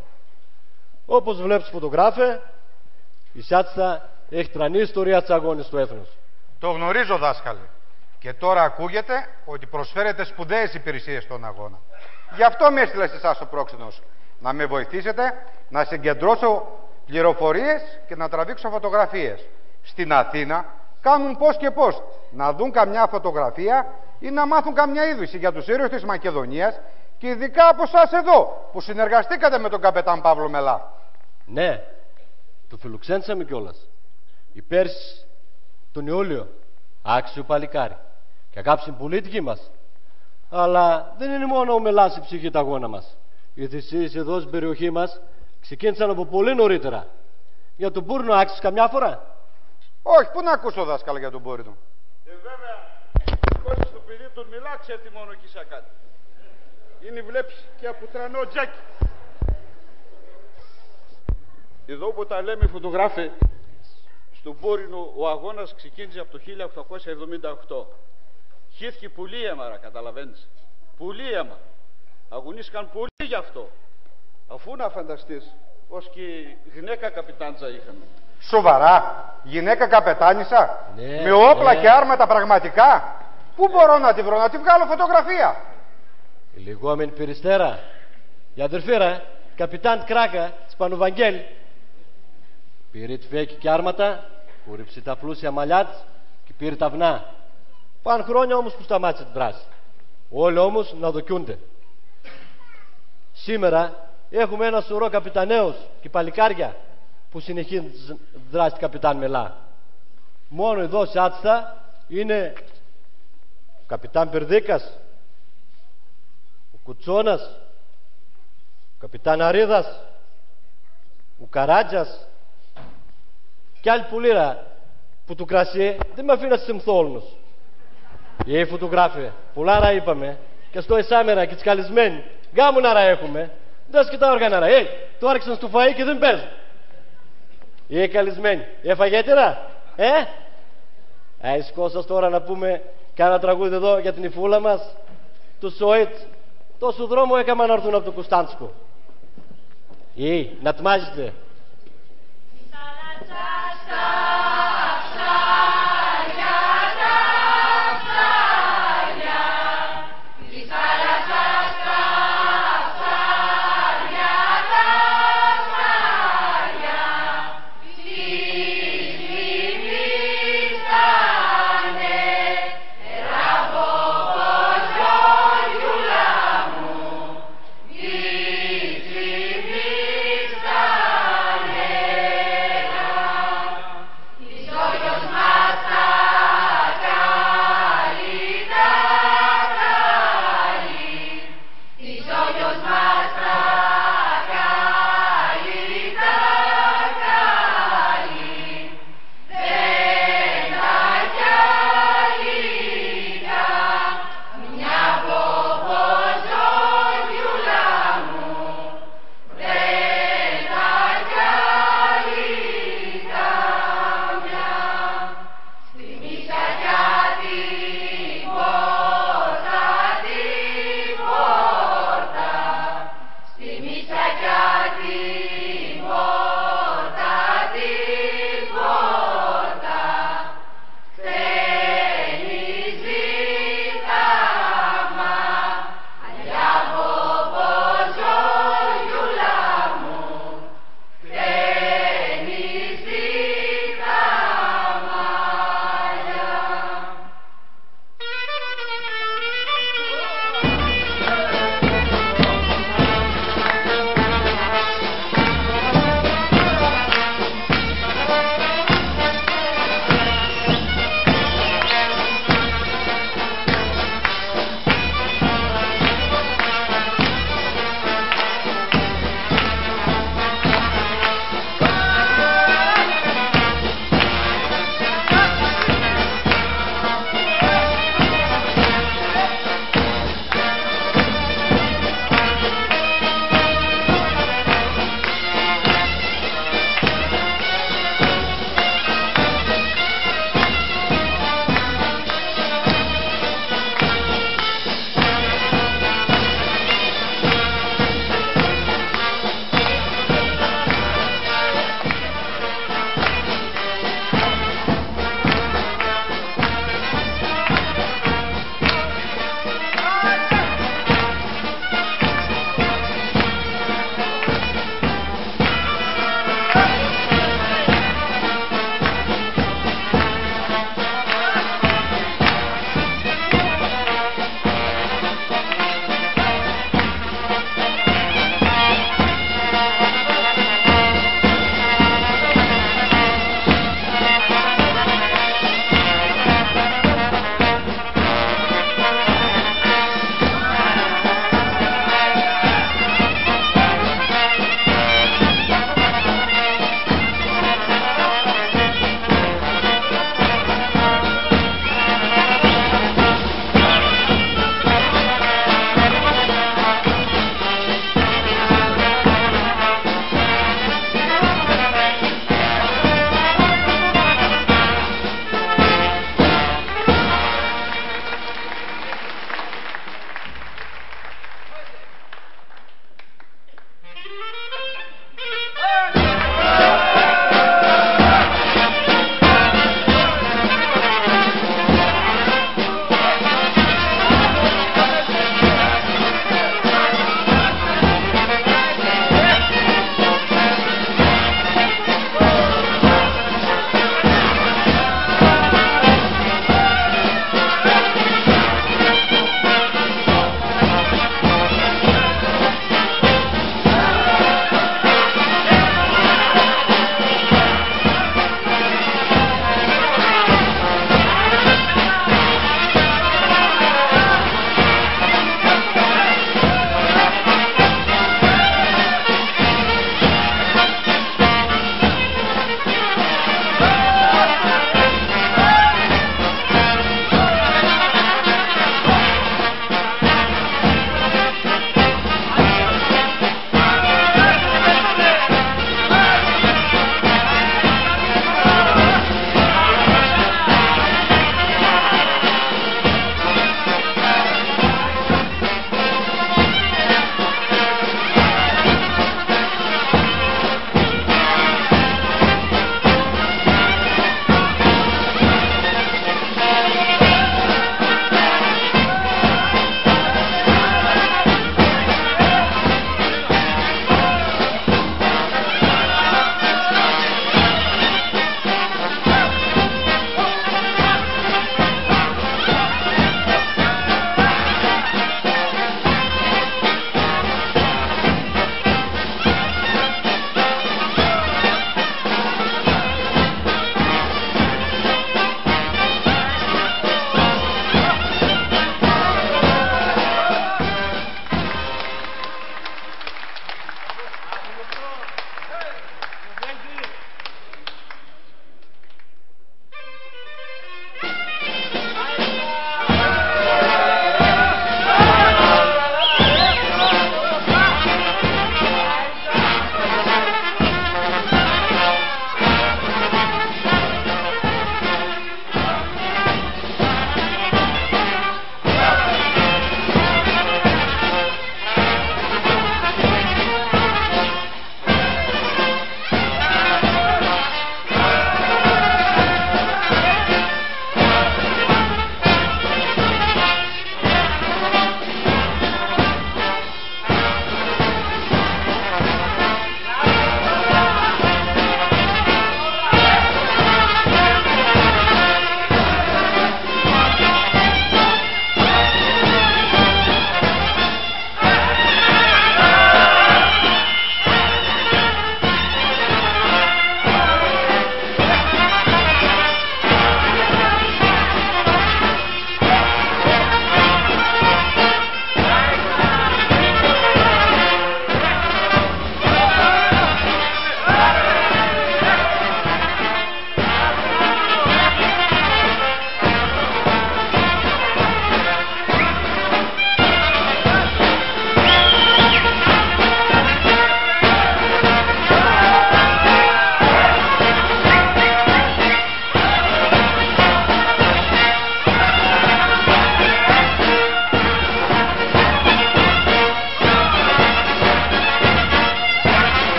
Όπως βλέπεις φωτογράφε, η Σιάτιστα έχει τρανή ιστορία της αγώνης του έθνους. Το γνωρίζω, δάσκαλε. Και τώρα ακούγεται ότι προσφέρετε σπουδαίες υπηρεσίες στον αγώνα. Γι' αυτό με έστειλε σε εσάς ο πρόξενος. Να με βοηθήσετε να συγκεντρώσω πληροφορίες και να τραβήξω φωτογραφίες. Στην Αθήνα κάνουν πώς και πώς. Να δουν καμιά φωτογραφία ή να μάθουν καμιά είδηση για τους ήρωες της Μακεδονίας και ειδικά από εσάς εδώ που συνεργαστήκατε με τον καπετάν Παύλο Μελά. Ναι, το φιλοξένησαμε κιόλας. Πέρσι τον Ιούλιο, άξιο παλικάρι και αγάπησε πολύ τη γη μας. Αλλά δεν είναι μόνο ο Μελάς η ψυχή του αγώνα μας. Οι θυσίες εδώ στην περιοχή μας ξεκίνησαν από πολύ νωρίτερα. Για τον Πούρνο άξιες καμιά φορά? Όχι, πού να ακούσω, δάσκαλα, για τον Πούρνο. Βέβαια, Κώστας το παιδί τον Μελά ξέρει μόνο εκεί σαν κάτι. Είναι, βλέπεις, και από τρανό τζάκι. Εδώ που τα λέμε φωτογράφε, στον Πόρινο ο αγώνας ξεκίνησε από το 1878. Χύθηκε πολύ έμαρα, καταλαβαίνεις. Πολύ αίμα. Αγωνίστηκαν πολύ γι' αυτό. Αφού να φανταστείς, ως και γυναίκα καπιτάντζα είχαμε. Σοβαρά, γυναίκα καπετάνισσα, Ναι, με όπλα ναι. και άρματα πραγματικά. Πού μπορώ να τη βρω, να τη βγάλω φωτογραφία? Η λεγόμενη Περιστέρα, η αδερφήρα, καπιτάν Κράκα της Πανουβαγγέλ, πήρε τη φέκη και άρματα, κούρυψε τα πλούσια μαλλιά της και πήρε τα αυνά. Πάνε χρόνια όμως που σταμάτησε την δράση. Όλοι όμως να δοκιούνται. Σήμερα έχουμε ένα σωρό καπιταναίους και παλικάρια που συνεχίζουν τη δράση του καπιτάν Μελά. Μόνο εδώ σε Άτιστα είναι ο καπιτάν Περδίκας, ο Κουτσόνας, ο καπιτάν Αρίδας, ο Καράτζας και άλλοι πουλήρα που του κρασί δεν με αφήνει να συμθόλνους. Οι φωτογράφοι, πουλάρα είπαμε, και στο εσάμερα και τις καλεσμένοι, γκάμουναρα έχουμε, δεν σκητά όργαναρα, το άρχισαν στο φαΐ και δεν παίζουν. Οι καλεσμένοι, έφαγέτερα, σκόσας τώρα να πούμε κάνα τραγούδι εδώ για την υφούλα μας, του Σοίτ, τόσο δρόμο έκαμα να έρθουν από το Κωνσταντσκο. Να τμάζετε.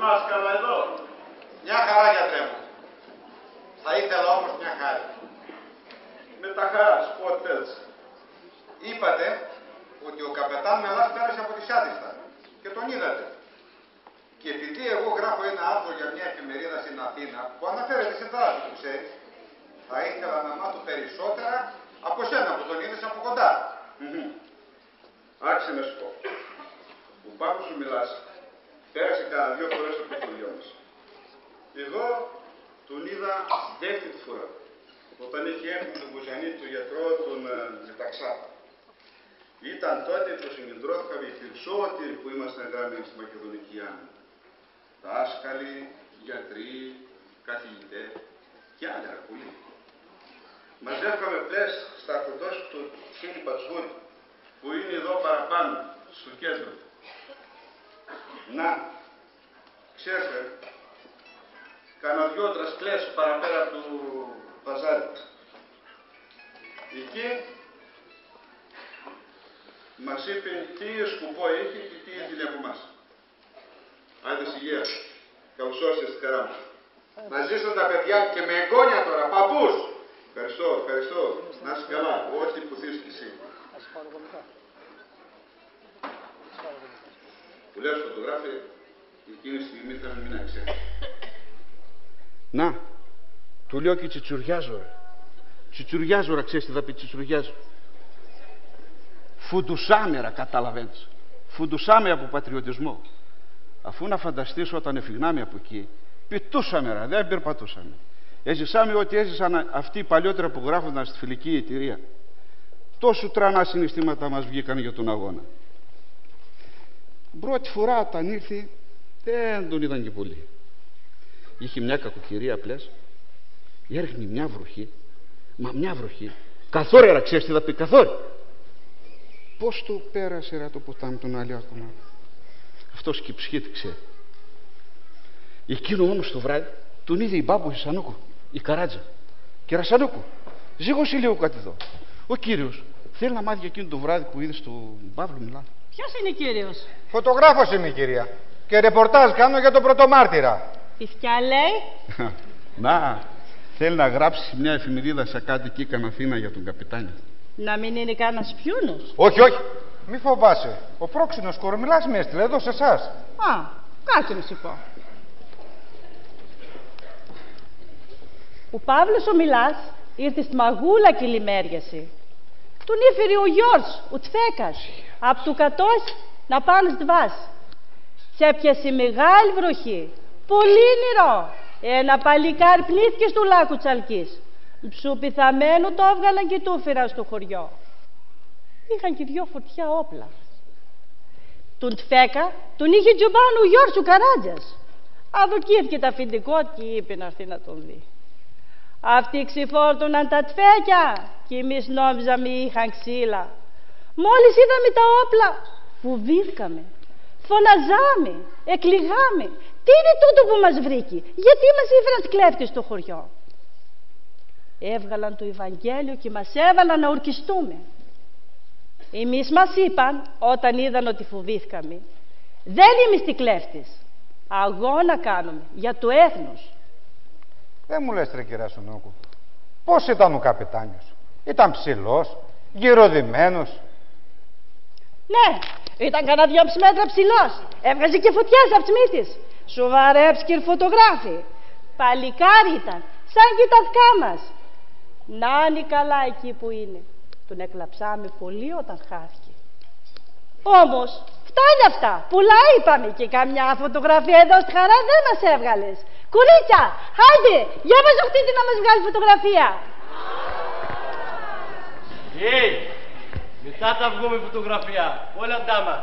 δάσκαλα εδώ. Μια χαρά, γιατρέ μου. Θα ήθελα όμως μια χάρη. Με τα χαράς, πότε θέλεις. Είπατε ότι ο καπετάν Μελάς πέρασε από τη Σάντιστα και τον είδατε. Και επειδή εγώ γράφω ένα άρθρο για μια εφημερίδα στην Αθήνα που αναφέρεται στην δράση του, ξέρεις, θα ήθελα να μάθω περισσότερα από σένα που τον είδες από κοντά. Άξε να σου πω. Ο Πάπος σου μιλάς, πέρασε κανένα 2 φορές από το χωριό μας. Εγώ τον είδα δεύτερη φορά, όταν είχε έρθει τον Κουζανί, τον γιατρό, τον Ζηταξά. Ήταν τότε που συγκεντρώθηκαν οι περισσότεροι που ήμασταν γραμμένοι στη Μακεδονική Άμυνα. Δάσκαλοι, γιατροί, καθηγητές και άλλοι πολλοί. Μαζεύκαμε πλες στα αρχοντόσπιτο του Χίλι Πατσγούρη, που είναι εδώ παραπάνω, στο κέντρο. Να, ξέρετε, κάνα 2 τρασκλές παραπέρα του παζάρι. Εκεί μας είπε τι σκουπό είχε και τι ήθελε από εμάς. Άντε υγεία, καλώς ήρθατε στη χαρά μου. Να ζήσουν τα παιδιά και με εγγόνια τώρα, παππούς. Ευχαριστώ, ευχαριστώ. Να είσαι καλά, ό,τι που θες κι εσύ. Που λέω φωτογράφη, εκείνη τη στιγμή θα μην ξέρει. Να, του λέω και τσιτσουριάζω ρε. Τσιτσουριάζω ρε, ξέρεις τι θα πει τσιτσουριάζω. Φουντουσάμερα, καταλαβαίνεις. Φουντουσάμε από πατριωτισμό. Αφού να φανταστείς όταν εφυγνάμε από εκεί, πετούσαμε ρε, δεν περπατούσαμε. Έζησαμε ό,τι έζησαν αυτοί οι παλιότεροι που γράφονταν στη φιλική εταιρεία. Τόσο τρανά συναισθήματα μας βγήκαν για τον αγώνα. Πρώτη φορά όταν ήρθε δεν τον είδαν και πολύ. Είχε μια κακοκαιρία πλες, έριχνε μια βροχή, μα μια βροχή. Καθόρη ρε, ξέρεις τι θα πει, καθόρη. Πώς το πέρασε ρε το ποτάμι τον άλλο ακόμα. Αυτός και ψυχήτηξε. Εκείνο όμως το βράδυ τον είδε η μπάμπου η Σανούκου, η Καράτζα. Και Ρασανούκου, ζήγωσε λίγο κάτι εδώ. Ο κύριος θέλει να μάθει για εκείνο το βράδυ που είδε στον Παύλο μιλά. Ποιος είναι κύριος? Φωτογράφος είμαι, κυρία. Και ρεπορτάζ κάνω για τον πρωτομάρτυρα. Πιθιά λέει. Να, θέλει να γράψει μια εφημερίδα σε κάτι εκεί καν Αθήνα για τον καπιτάνιο. Να μην είναι κανένας πιούνος? Όχι, όχι. Μη φοβάσαι. Ο πρόξενος Κορομιλάς με έστειλε εδώ σε εσάς. Α, κάτσε να σου πω. Ο Παύλος ο Μιλάς ήρθε στη Μαγούλα και λιμέριασε. Τον έφερε ο γιος, ο Τφέκας, απ' του Κατός να πάνε στη βάση. Και έπιασε μεγάλη βροχή, πολύ νερό. Ένα παλικάρι πνίθηκε στο λάκκο Τσαλκής. Ψουπιθαμένο το έβγαλαν και το έφεραν στο χωριό. Είχαν και 2 φορτιά όπλα. Τον Τφέκα τον είχε τζομπάνο ο Γιώργος ο Καράτζας. Αδοκήθηκε τα αφεντικό και είπε να έρθει να τον δει. Αυτοί ξεφόρτωναν τα τφέκια και εμείς νόμιζαμε είχαν ξύλα. Μόλις είδαμε τα όπλα φοβήθηκαμε, φωναζάμε, εκλιγάμε. Τι είναι τούτο που μας βρήκε, γιατί μας έφεραν κλέφτες στο χωριό? Έβγαλαν το Ευαγγέλιο και μας έβαλαν να ορκιστούμε. Εμείς μας είπαν όταν είδαν ότι φοβήθηκαμε, δεν είμαστε κλέφτες, αγώνα κάνουμε για το έθνος. Δεν μου λες ρε κυρία Σουνούκου, πώς ήταν ο καπετάνιος? Ήταν ψηλός, γυροδημένος? Ναι, ήταν κανένα 2,5 μέτρα ψηλός. Έβγαζε και φωτιές από τις μύτες. Σοβαρέψ και φωτογράφοι. Παλικάρι ήταν, σαν και τα δικά μας. Να είναι καλά εκεί που είναι. Τον εκλαψάμε πολύ όταν χάθηκε. Όμως, φτάνει αυτά. Πολλά είπαμε και καμιά φωτογραφία εδώ στη Χαρά δεν μας έβγαλες. Κορίτσια, χάιντε, για μας οχτείτε να μας βγάλει φωτογραφία. Μετά θα βγούμε φωτογραφία, όλα ντάμα.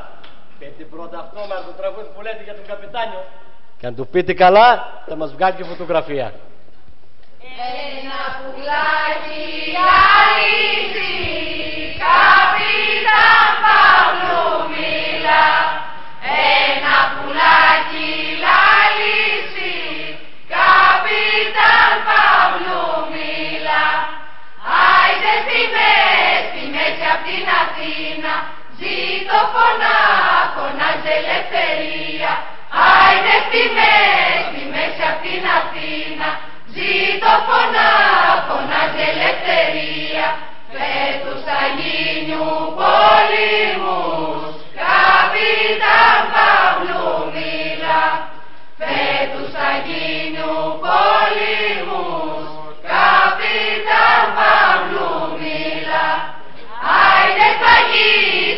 Πείτε πρώτα αυτό μας το τραγούδι που λέτε για τον καπετάνιο. Και αν του πείτε καλά, θα μας βγάλει και φωτογραφία. Ένα πουλάκι λαλίζει, καπιτάν Παύλου μιλά. Ένα πουλάκι λαλίζει, καπιτάν Παύλου μιλά. Άιντε στη μέση απ' την Αθήνα, ζήτω φωνά, φωνάζει ελευθερία. Άιντε στη μέση την Αθήνα. Ζήτω φωνά, φωνάζει ελευθερία. Φέτος Αγίνιου πολέμους, καπιτάν Παύλου μίλα. Φέτος Αγίνιου πολέμους, καπιτάν Παύλου μίλα. Άιντε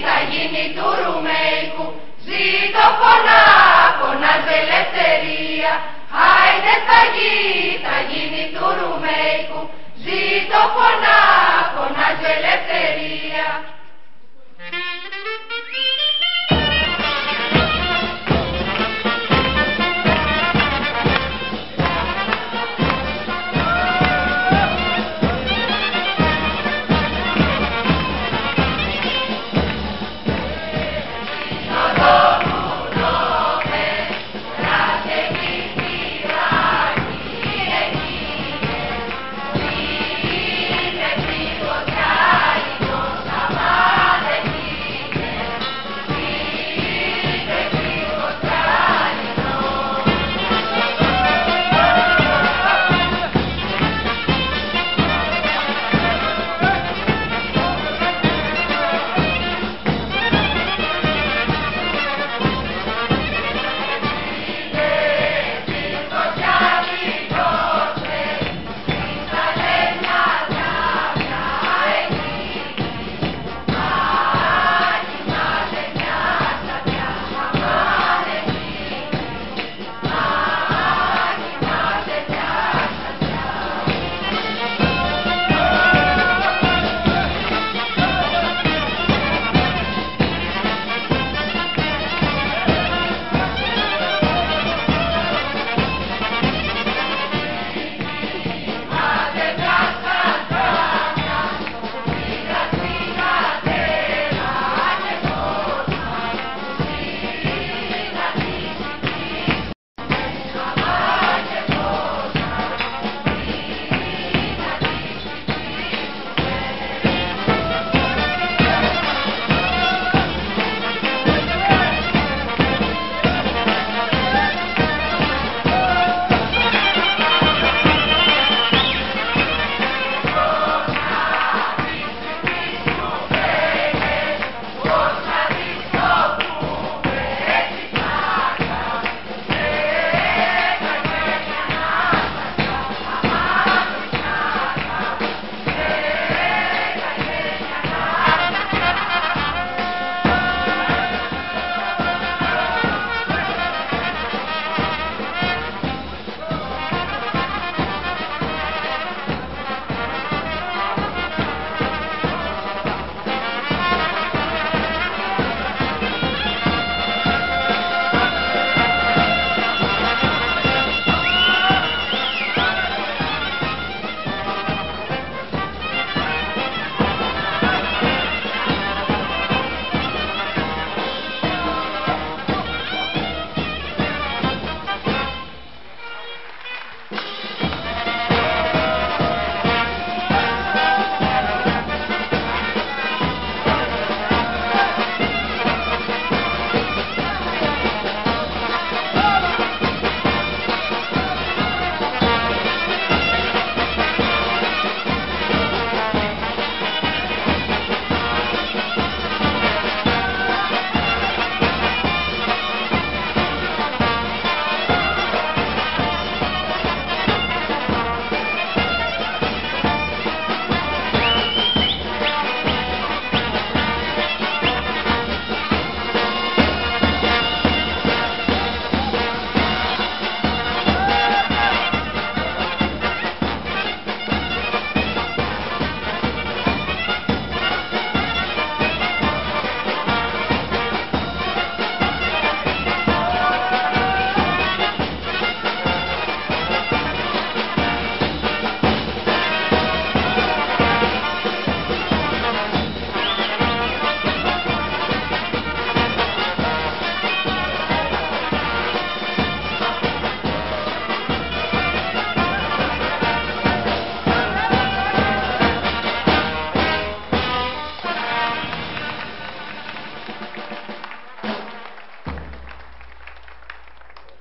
θα γίνει του Ρουμέικου. Ζήτω φωνά, φωνάζει ελευθερία. Άιντε θα γίνει του Ρουμέικου. Ζήτω φωνά, φωνάζει ελευθερία.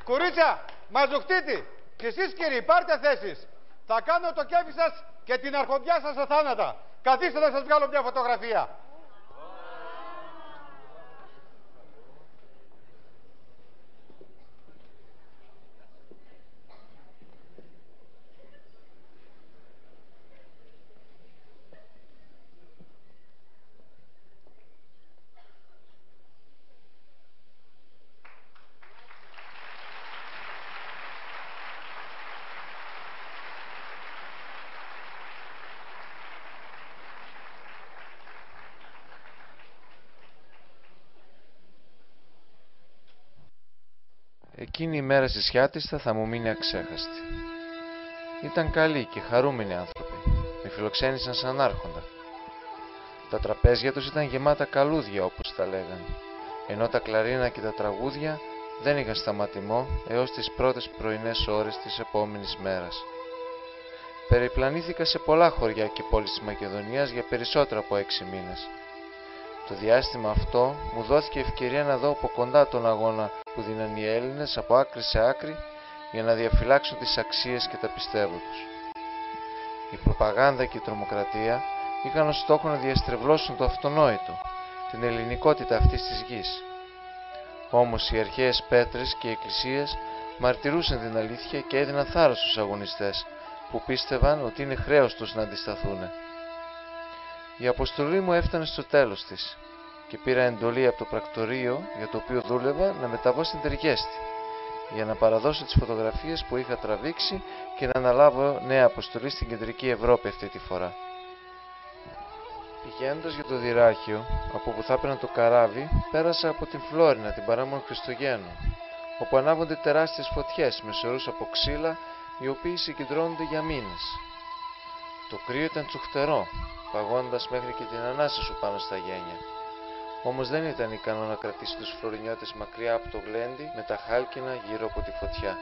Κορίτσια, μαζοχτήτη, Και εσείς κύριοι, πάρτε θέσεις. Θα κάνω το κέφι σας και την αρχοντιά σας στα θάνατα. Καθίστε να σας βγάλω μια φωτογραφία. Εκείνη η μέρα στη Σιάτιστα θα μου μείνει αξέχαστη. Ήταν καλοί και χαρούμενοι άνθρωποι. Με φιλοξένησαν σαν άρχοντα. Τα τραπέζια τους ήταν γεμάτα καλούδια, όπως τα λέγανε, ενώ τα κλαρίνα και τα τραγούδια δεν είχαν σταματημό έως τις πρώτες πρωινές ώρες της επόμενης μέρας. Περιπλανήθηκα σε πολλά χωριά και πόλεις της Μακεδονίας για περισσότερο από 6 μήνες. Το διάστημα αυτό μου δόθηκε ευκαιρία να δω από κοντά τον αγώνα που δίναν οι Έλληνες από άκρη σε άκρη για να διαφυλάξουν τις αξίες και τα πιστεύω τους. Η προπαγάνδα και η τρομοκρατία είχαν ως στόχο να διαστρεβλώσουν το αυτονόητο, την ελληνικότητα αυτής της γης. Όμως οι αρχαίες πέτρες και οι εκκλησίες μαρτυρούσαν την αλήθεια και έδιναν θάρρος στους αγωνιστές που πίστευαν ότι είναι χρέος τους να αντισταθούν. Η αποστολή μου έφτανε στο τέλος της και πήρα εντολή από το πρακτορείο για το οποίο δούλευα να μεταβώ στην Τεργέστη για να παραδώσω τις φωτογραφίες που είχα τραβήξει και να αναλάβω νέα αποστολή στην Κεντρική Ευρώπη αυτή τη φορά. Πηγαίνοντας για το Δυράχιο, από όπου θα έπαιρνα το καράβι, πέρασα από την Φλόρινα, την παράμονο Χριστουγέννων, όπου ανάβονται τεράστιες φωτιές με σωρούς από ξύλα, οι οποίοι συγκεντρώνονται για μήνες. Το κρύο ήταν τσουχτερό, παγώντας μέχρι και την ανάσα σου πάνω στα γένια. Όμως δεν ήταν ικανό να κρατήσει τους φλωρινιώτες μακριά από το γλέντι με τα χάλκινα γύρω από τη φωτιά.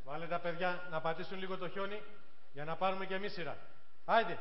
Βάλε τα παιδιά να πατήσουν λίγο το χιόνι για να πάρουμε και εμείς σειρά. Άιντε!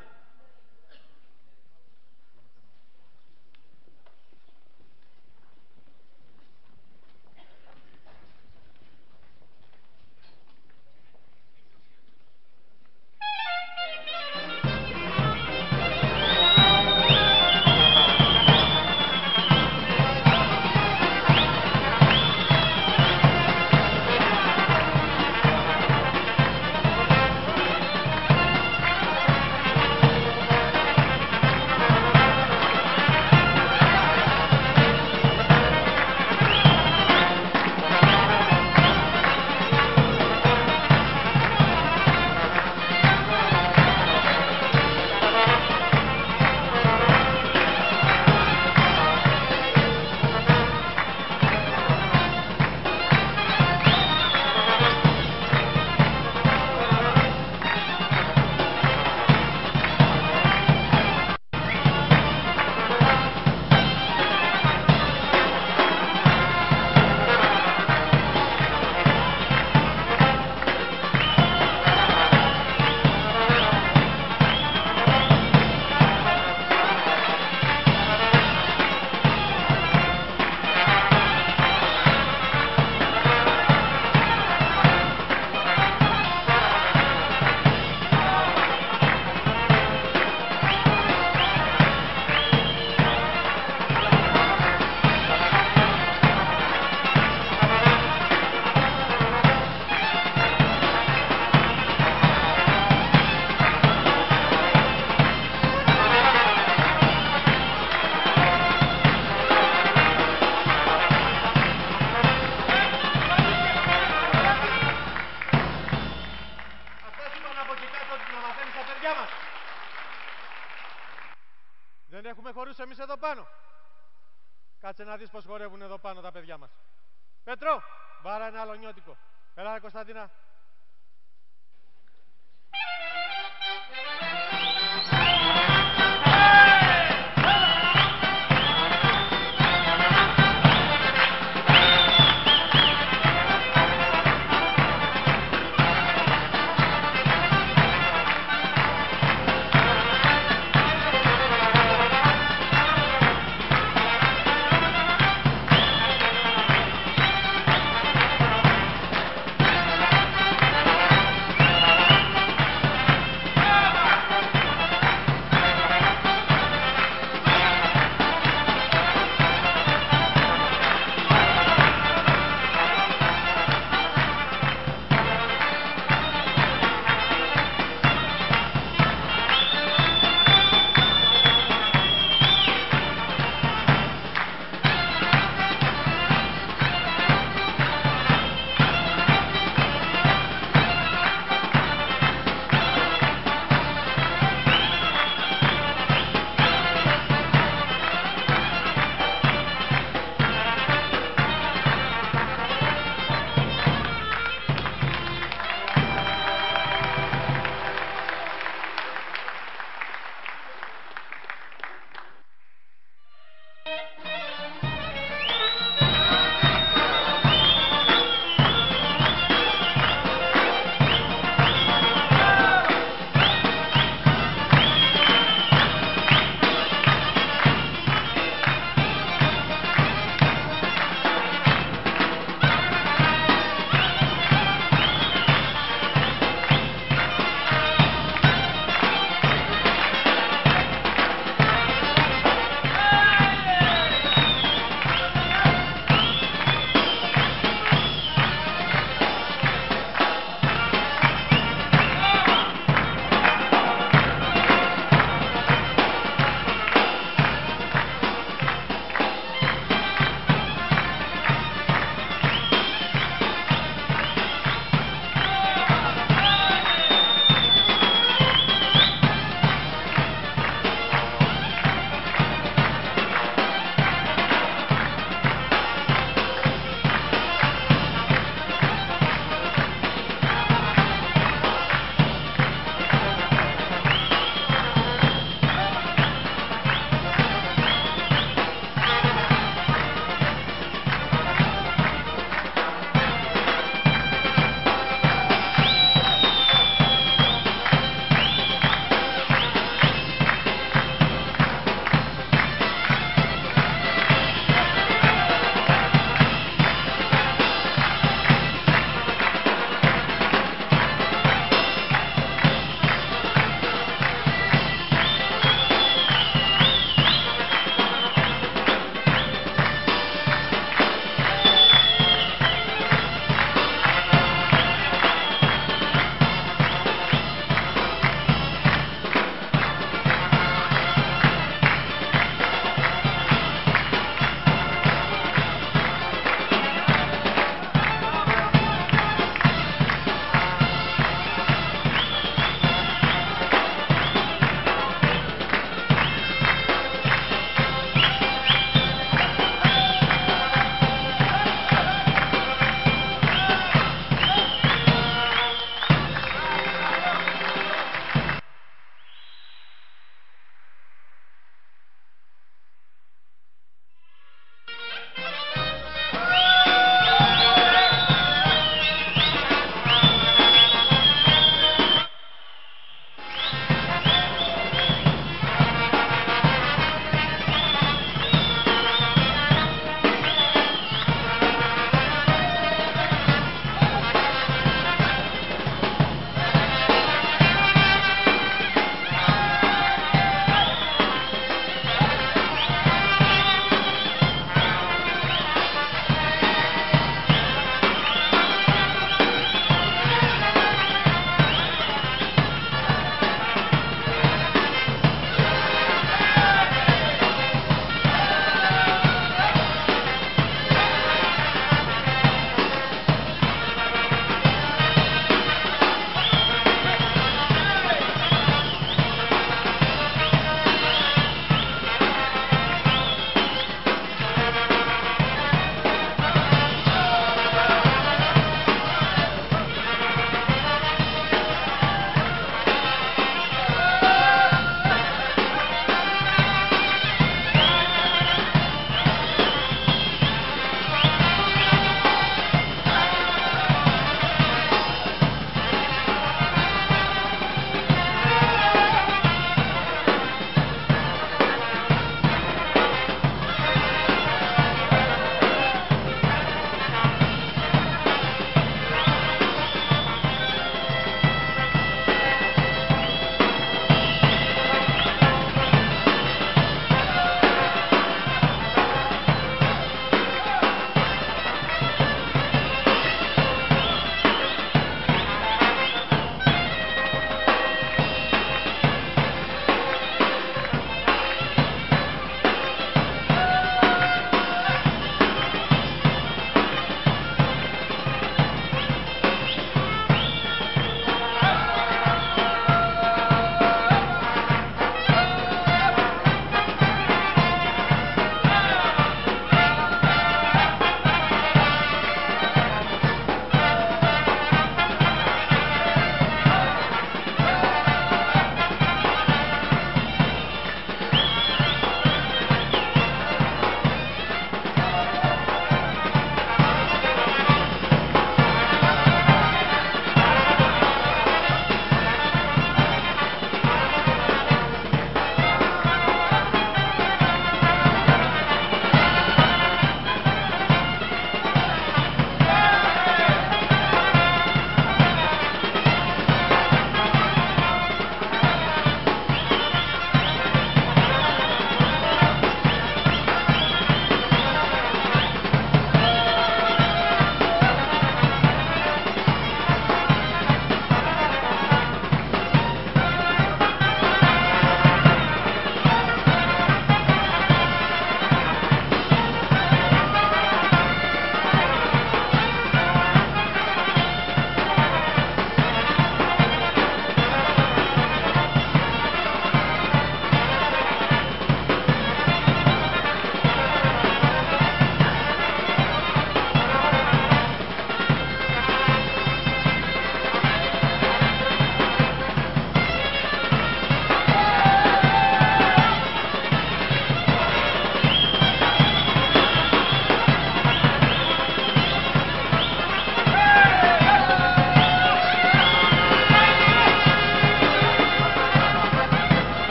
παιδιά μας. Δεν έχουμε χορούς εμείς εδώ πάνω. Κάτσε να δεις πως χορεύουν εδώ πάνω τα παιδιά μας. Πέτρο, βάρα ένα άλλο νιώτικο. Έλα, Κωνσταντίνα. Thank you.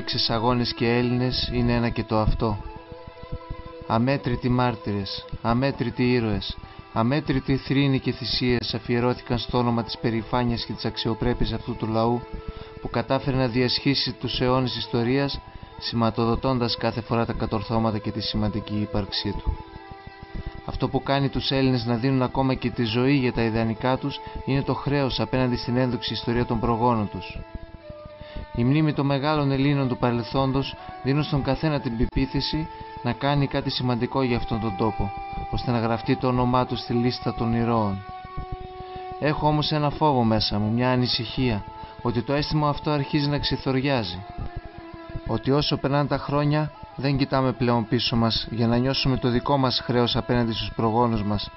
λέξεις αγώνες και Έλληνες είναι ένα και το αυτό. Αμέτρητοι μάρτυρες, αμέτρητοι ήρωες, αμέτρητοι θρήνοι και θυσίες αφιερώθηκαν στο όνομα της περηφάνειας και της αξιοπρέπειας αυτού του λαού που κατάφερε να διασχίσει τους αιώνες ιστορίας, σηματοδοτώντας κάθε φορά τα κατορθώματα και τη σημαντική ύπαρξή του. Αυτό που κάνει τους Έλληνες να δίνουν ακόμα και τη ζωή για τα ιδανικά τους είναι το χρέος απέναντι στην ένδοξη ιστορία των προγόνων τους. Η μνήμη των μεγάλων Ελλήνων του παρελθόντος δίνουν στον καθένα την πεποίθηση να κάνει κάτι σημαντικό για αυτόν τον τόπο, ώστε να γραφτεί το όνομά του στη λίστα των ηρώων. Έχω όμως ένα φόβο μέσα μου, μια ανησυχία, ότι το αίσθημα αυτό αρχίζει να ξεθοριάζει. Ότι όσο περνάνε τα χρόνια δεν κοιτάμε πλέον πίσω μας για να νιώσουμε το δικό μας χρέος απέναντι στους προγόνους μας,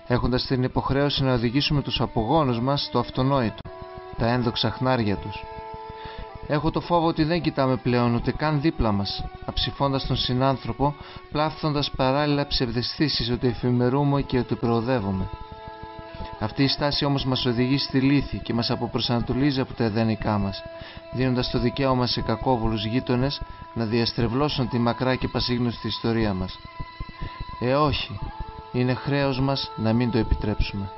έχοντας την υποχρέωση να οδηγήσουμε τους απογόνους μας στο αυτονόητο, τα ένδοξα χνάρια τους. Έχω το φόβο ότι δεν κοιτάμε πλέον ούτε καν δίπλα μας, αψηφώντας τον συνάνθρωπο, πλάθοντας παράλληλα ψευδαισθήσεις ότι εφημερούμε και ότι προοδεύουμε. Αυτή η στάση όμως μας οδηγεί στη λύθη και μας αποπροσανατολίζει από τα εδένικά μας, δίνοντας το δικαίωμα σε κακόβουλους γείτονες να διαστρεβλώσουν τη μακρά και πασίγνωστη ιστορία μας. Όχι, είναι χρέος μας να μην το επιτρέψουμε.